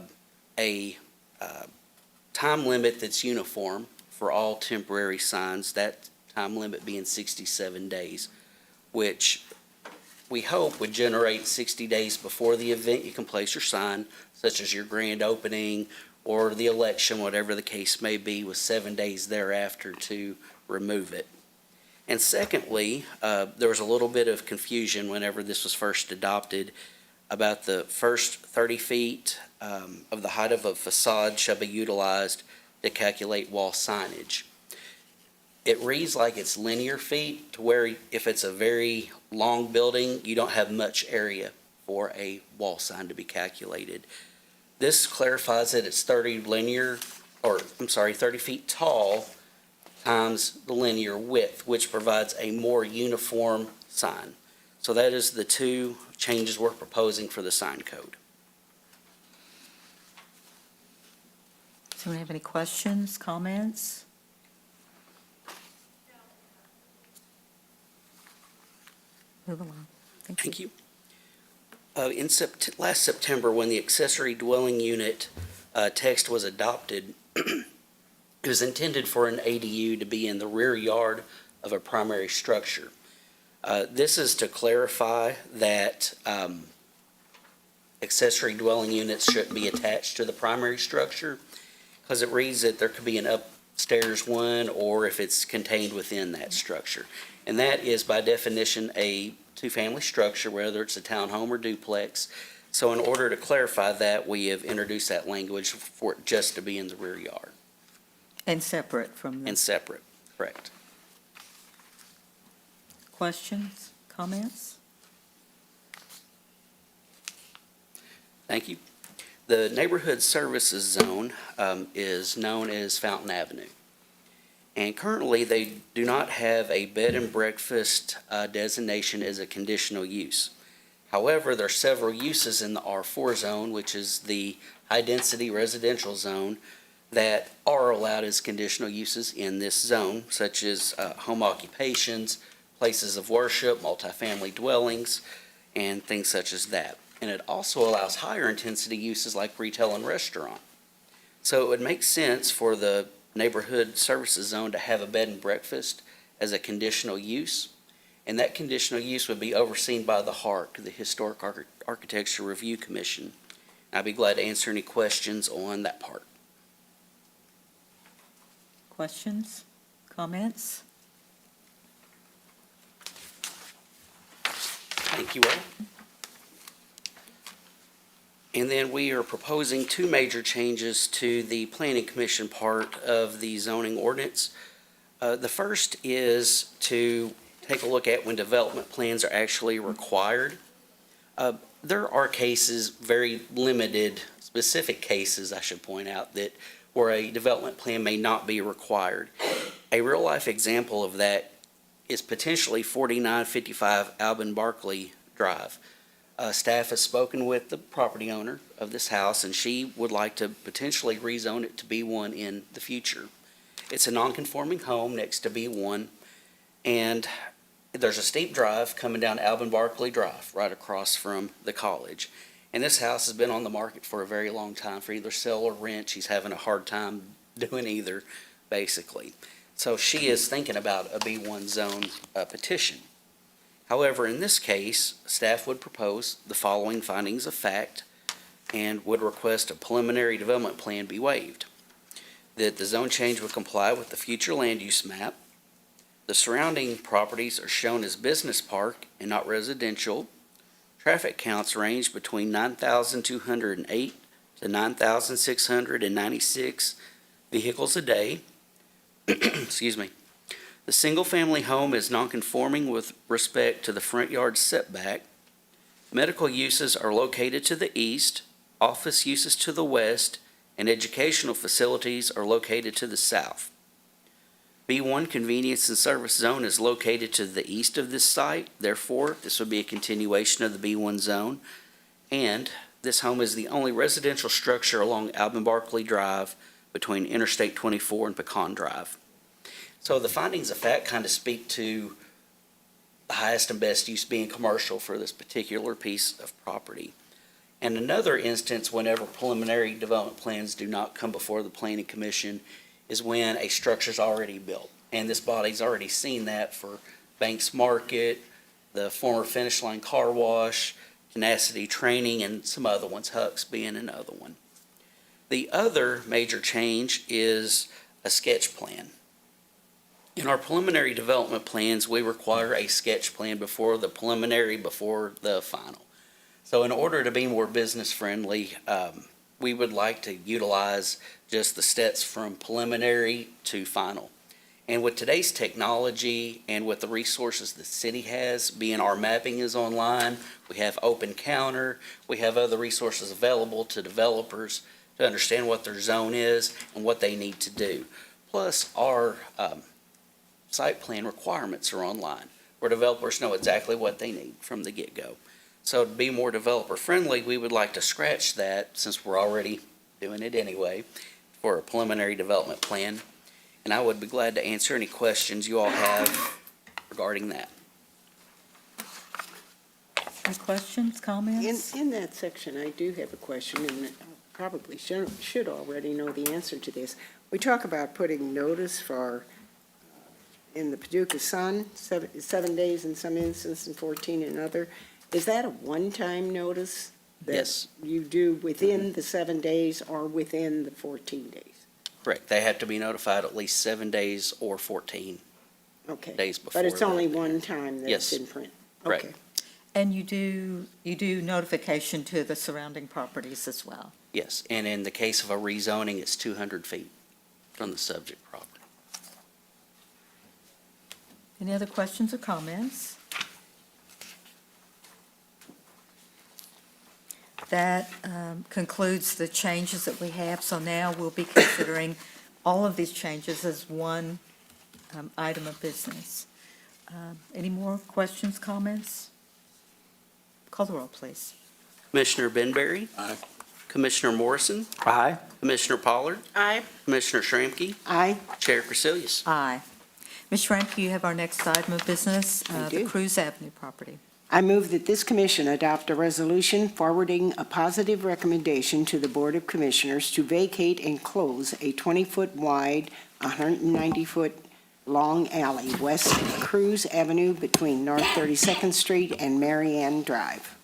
time limit that's uniform for all temporary signs, that time limit being 67 days, which we hope would generate 60 days before the event you can place your sign, such as your grand opening or the election, whatever the case may be, with 7 days thereafter to remove it. And secondly, there was a little bit of confusion whenever this was first adopted about the first 30 feet of the height of a facade shall be utilized to calculate wall signage. It reads like it's linear feet to where if it's a very long building, you don't have much area for a wall sign to be calculated. This clarifies that it's 30 feet tall times the linear width, which provides a more uniform sign. So that is the two changes we're proposing for the sign code. Does anyone have any questions, comments? Move along. Thank you. Last September, when the accessory dwelling unit text was adopted, it was intended for an ADU to be in the rear yard of a primary structure. This is to clarify that accessory dwelling units shouldn't be attached to the primary structure, because it reads that there could be an upstairs one, or if it's contained within that structure. And that is by definition a two-family structure, whether it's a townhome or duplex. So in order to clarify that, we have introduced that language for it just to be in the rear yard. And separate from the And separate, correct. questions, comments? Thank you. The neighborhood services zone is known as Fountain Avenue. And currently, they do not have a bed and breakfast designation as a conditional use. However, there are several uses in the R4 zone, which is the high-density residential zone, that are allowed as conditional uses in this zone, such as home occupations, places of worship, multifamily dwellings, and things such as that. And it also allows higher intensity uses like retail and restaurant. So it would make sense for the neighborhood services zone to have a bed and breakfast as a conditional use. And that conditional use would be overseen by the HARC, the Historic Architecture Review Commission. I'd be glad to answer any questions on that part. Questions, comments? Thank you all. And then we are proposing two major changes to the Planning Commission part of the zoning ordinance. The first is to take a look at when development plans are actually required. There are cases, very limited, specific cases, I should point out, that where a development plan may not be required. A real-life example of that is potentially 4955 Alvin Barkley Drive. Staff has spoken with the property owner of this house, and she would like to potentially rezone it to B1 in the future. It's a non-conforming home next to B1, And there's a steep drive coming down Alvin Barkley Drive, right across from the college. And this house has been on the market for a very long time for either sell or rent. She's having a hard time doing either, basically. So she is thinking about a B1 zone petition. However, in this case, staff would propose the following findings of fact and would request a preliminary development plan be waived. That the zone change would comply with the future land use map. The surrounding properties are shown as business park and not residential. Traffic counts range between 9,208 to 9,696 vehicles a day. Excuse me. The single-family home is nonconforming with respect to the front yard setback. Medical uses are located to the east, office uses to the west, and educational facilities are located to the south. B1 Convenience and Service Zone is located to the east of this site. Therefore, this would be a continuation of the B1 zone. And this home is the only residential structure along Alvin Barkley Drive between Interstate 24 and Pecan Drive. So the findings of fact kind of speak to the highest and best use being commercial for this particular piece of property. And another instance, whenever preliminary development plans do not come before the Planning Commission, is when a structure's already built. And this body's already seen that for Banks Market, the former Finish Line Car Wash, Tenacity Training, and some other ones, Huck's being another one. The other major change is a sketch plan. In our preliminary development plans, we require a sketch plan before the preliminary, before the final. So in order to be more business friendly, we would like to utilize just the steps from preliminary to final. And with today's technology and with the resources the city has, being our mapping is online, we have Open Counter, we have other resources available to developers to understand what their zone is and what they need to do. Plus, our site plan requirements are online, where developers know exactly what they need from the get-go. So to be more developer friendly, we would like to scratch that, since we're already doing it anyway, for a preliminary development plan. And I would be glad to answer any questions you all have regarding that. Any questions, comments? In that section, I do have a question, and I probably should already know the answer to this. We talk about putting notice for, in the Paducah Sun, 7 days in some instances and 14 in other. Is that a one-time notice? Yes. That you do within the 7 days or within the 14 days? Correct. They have to be notified at least 7 days or 14 Okay. days before. But it's the- only one time that it's Yes. in print? Correct. Okay. And you do notification to the surrounding properties as well? Yes, and in the case of a rezoning, it's 200 feet from the subject property. Any other questions or comments? That concludes the changes that we have, so now we'll be considering all of these changes as one item of business. Any more questions, comments? Call the roll, please. Commissioner Benberry? Aye. Commissioner Morrison? Aye. Commissioner Pollard? Aye. Commissioner Shramky? Aye. Chair Crecilius? Aye. Ms. Schramke, you have our next item of business, I the do. Cruz Avenue property. I move that this commission adopt a resolution forwarding a positive recommendation to the Board of Commissioners to vacate and close a 20-foot wide, 190-foot long alley west of Cruz Avenue between North 32nd Street and Marianne Drive.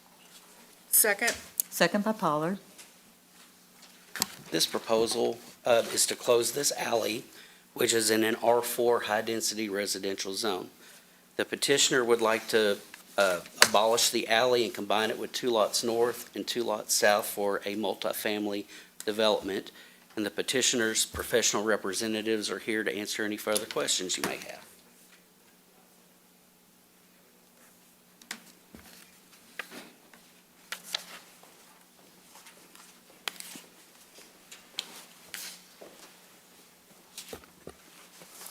Second. Second by Pollard. This proposal is to close this alley, which is in an R4 high-density residential zone. The petitioner would like to abolish the alley and combine it with 2 lots north and 2 lots south for a multifamily development. And the petitioner's professional representatives are here to answer any further questions you may have.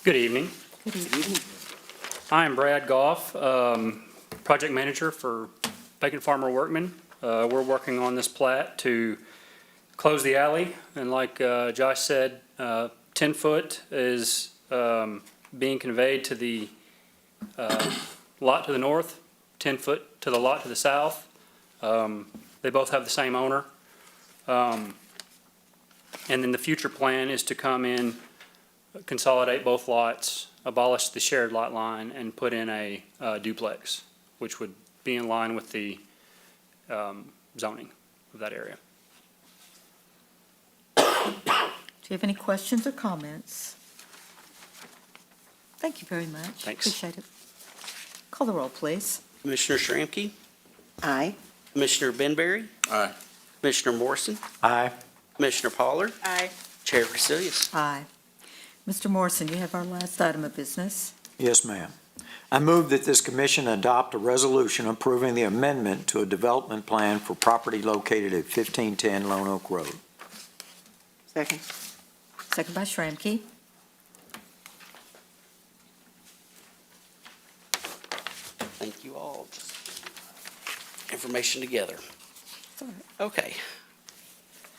Good evening. Good evening. I am Brad Goff, project manager for Bacon Farmer Workman. We're working on this plat to close the alley, and like Josh said, 10 foot is being conveyed to the lot to the north, 10 foot to the lot to the south. They both have the same owner. And then the future plan is to come in, consolidate both lots, abolish the shared lot line, and put in a duplex, which would be in line with the zoning of that area. Do you have any questions or comments? Thank you very much. Thanks. Appreciate it. Call the roll, please. Commissioner Shramky? Aye. Commissioner Benberry? Aye. Commissioner Morrison? Aye. Commissioner Pollard? Aye. Chair Casilius? Aye. Mr. Morrison, you have our last item of business. Yes, ma'am. I move that this commission adopt a resolution approving the amendment to a development plan for property located at 1510 Lone Oak Road. Second. Second by Shramky. Thank you all. Just information together. Okay.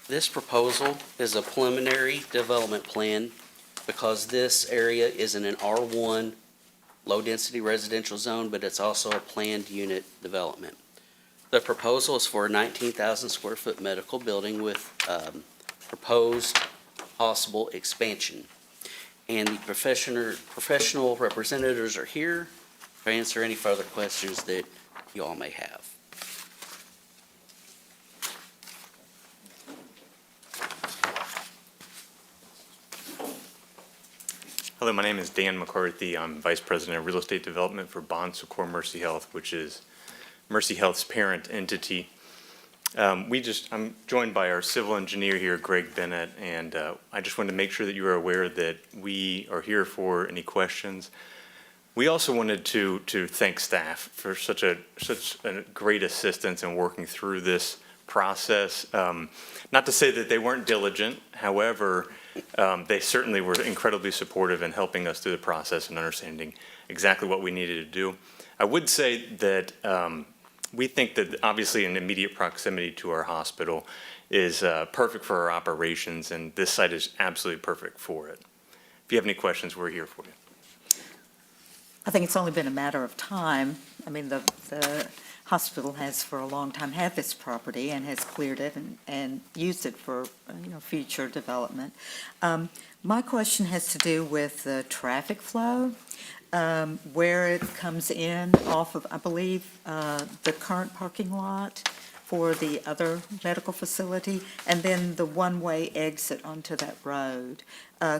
This proposal is a preliminary development plan because this area is in an R1 low-density residential zone, but it's also a planned unit development. The proposal is for a 19,000 square foot medical building with proposed possible expansion. And the professional representatives are here to answer any further questions that you all may have. Hello, my name is Dan McCarthy. I'm Vice President of Real Estate Development for Bon Secours Mercy Health, which is Mercy Health's parent entity. I'm joined by our civil engineer here, Greg Bennett, and I just wanted to make sure that you are aware that we are here for any questions. We also wanted to thank staff for such a great assistance in working through this process. Not to say that they weren't diligent, however, they certainly were incredibly supportive in helping us through the process and understanding exactly what we needed to do. I would say that we think that obviously an immediate proximity to our hospital is perfect for our operations, and this site is absolutely perfect for it. If you have any questions, we're here for you. I think it's only been a matter of time. I mean, the hospital has for a long time had this property and has cleared it and used it for, future development. My question has to do with the traffic flow, where it comes in off of, I believe, the current parking lot for the other medical facility, and then the one-way exit onto that road.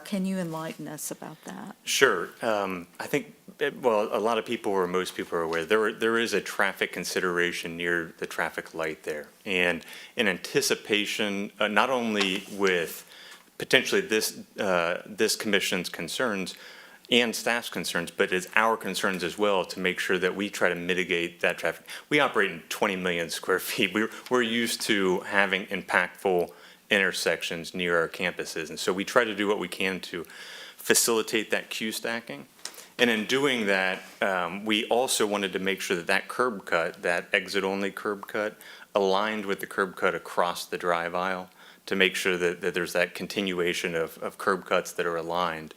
Can you enlighten us about that? Sure. I think, a lot of people or most people are aware, there is a traffic consideration near the traffic light there. And in anticipation, not only with potentially this commission's concerns and staff's concerns, but it's our concerns as well to make sure that we try to mitigate that traffic. We operate in 20 million square feet. We're used to having impactful intersections near our campuses. And so we try to do what we can to facilitate that queue stacking. And in doing that, we also wanted to make sure that that curb cut, that exit-only curb cut, aligned with the curb cut across the drive aisle to make sure that there's that continuation of curb cuts that are aligned.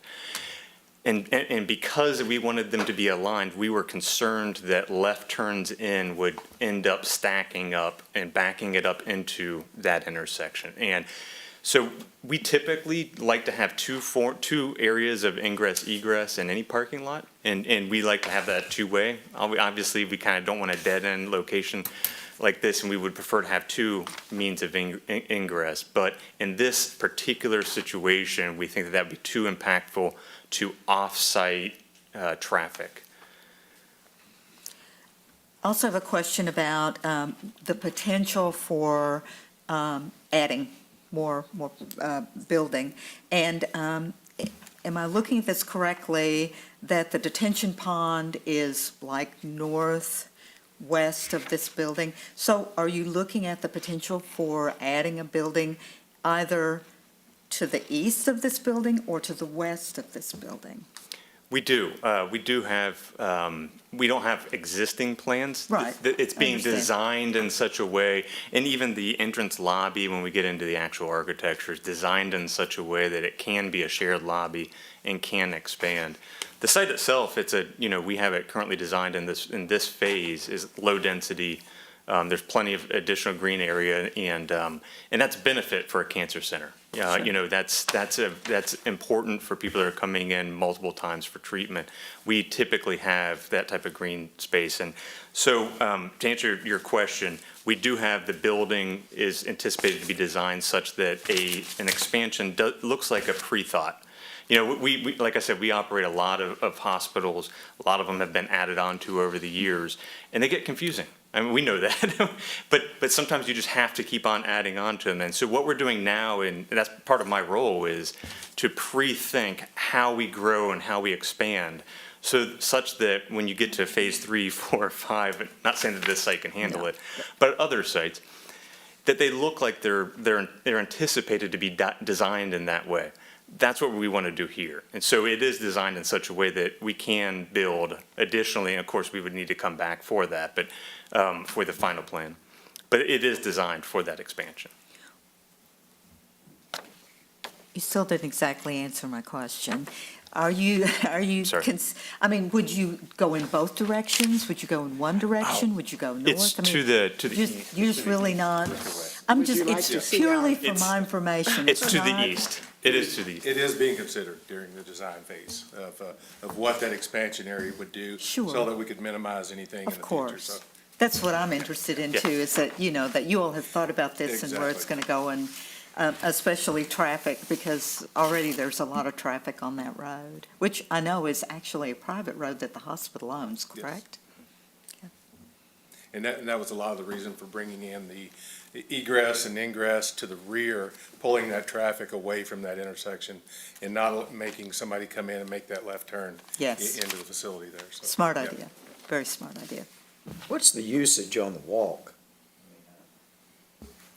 And because we wanted them to be aligned, we were concerned that left turns in would end up stacking up and backing it up into that intersection. And so we typically like to have two areas of ingress egress in any parking lot, and we like to have that two-way. Obviously, we kind of don't want a dead-end location like this, and we would prefer to have two means of ingress. But in this particular situation, we think that would be too impactful to off-site traffic. I also have a question about the potential for adding more building. And am I looking at this correctly, that the detention pond is like northwest of this building? So are you looking at the potential for adding a building either to the east of this building or to the west of this building? We do. We do have, we don't have existing plans. Right. It's being understand. designed in such a way, and even the entrance lobby, when we get into the actual architecture, is designed in such a way that it can be a shared lobby and can expand. The site itself, we have it currently designed in this phase is low density. There's plenty of additional green area and that's benefit for a cancer center. That's important for people that are coming in multiple times for treatment. We typically have that type of green space. And so, to answer your question, we do have the building is anticipated to be designed such that an expansion looks like a pre-thought. We like I said, we operate a lot of hospitals. A lot of them have been added on to over the years, and they get confusing. I mean, we know that, but sometimes you just have to keep on adding on to them. And so what we're doing now, and that's part of my role, is to pre-think how we grow and how we expand, such that when you get to phase 3, 4, 5, not saying that this site can handle it, but other sites, that they look like they're anticipated to be designed in that way. That's what we want to do here. And so it is designed in such a way that we can build additionally, and of course, we would need to come back for that, but for the final plan. But it is designed for that expansion. You still didn't exactly answer my question. Are you, Sorry. would you go in both directions? Would you go in one direction? Would you go north? It's to the east. You're just really not, Would you like to it's see purely our- for my information. It's to the not- east. It is to the east. It is being considered during the design phase of what that expansion area would do. Sure. So that we could minimize anything in the Of future. course. So That's what I'm interested in Yeah. too, is that, that you all have thought about this and where it's going to go, and especially traffic, because already there's a lot of traffic on that road, which I know is actually a private road that the hospital owns, Yes. correct? And that was a lot of the reason for bringing in the egress and ingress to the rear, pulling that traffic away from that intersection and not making somebody come in and make that left turn Yes. into the facility there. So, Smart yeah. idea, very smart idea. What's the usage on the walk?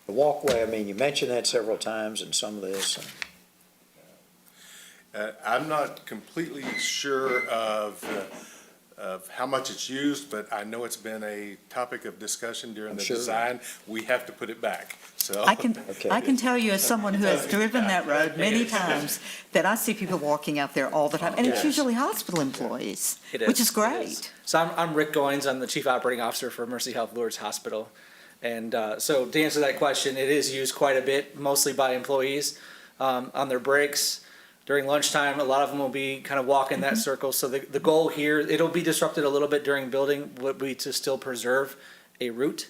The walkway, you mentioned that several times in some of this. I'm not completely sure of how much it's used, but I know it's been a topic of discussion during I'm the sure. design. We have to put it back, so. I can Okay. tell you, as someone who has driven that road many times, that I see people walking out there all the time, and it's Yes. usually hospital employees, It which is, is it great. is. So I'm Rick Goins, I'm the Chief Operating Officer for Mercy Health Lourdes Hospital. And so to answer that question, it is used quite a bit, mostly by employees on their breaks. During lunchtime, a lot of them will be kind of walking that circle. So the goal here, it'll be disrupted a little bit during building, would be to still preserve a route.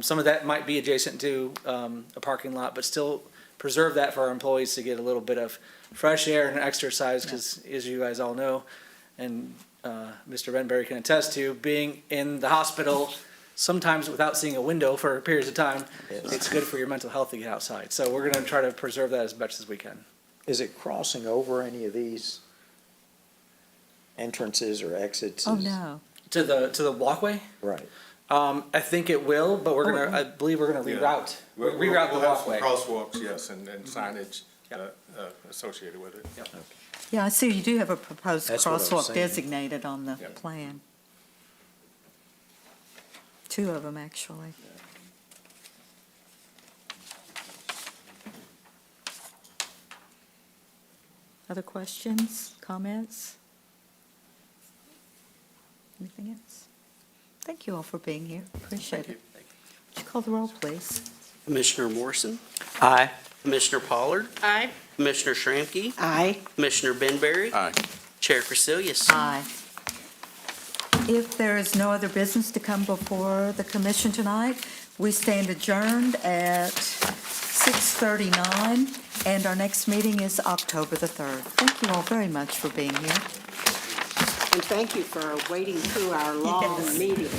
Some of that might be adjacent to a parking lot, but still preserve that for our employees to get a little bit of fresh air and exercise, because as you guys all know, and Mr. Benberry can attest to, being in the hospital, sometimes without seeing a window for periods of time, it's good for your mental health to get outside. So we're gonna try to preserve that as much as we can. Is it crossing over any of these entrances or exits? Oh, no. To the walkway, Right. I think it will, but we're gonna, I believe we're gonna Yeah. reroute We'll the have some walkway. crosswalks, yes, and signage associated with it. Yeah, I see you do have a proposed That's what I was crosswalk saying. designated on the Yeah. plan. Two of them, actually. Other questions, comments? Anything else? Thank you all for being here. Appreciate it. Would you call the roll, please? Commissioner Morrison, Aye. Commissioner Pollard, Aye. Commissioner Shramky, Aye. Commissioner Benberry. Aye. Chair Crecilius. Aye. If there is no other business to come before the commission tonight, we stand adjourned at 6:39, and our next meeting is October the 3rd. Thank you all very much for being here. And thank you for waiting through our long Yes. meeting.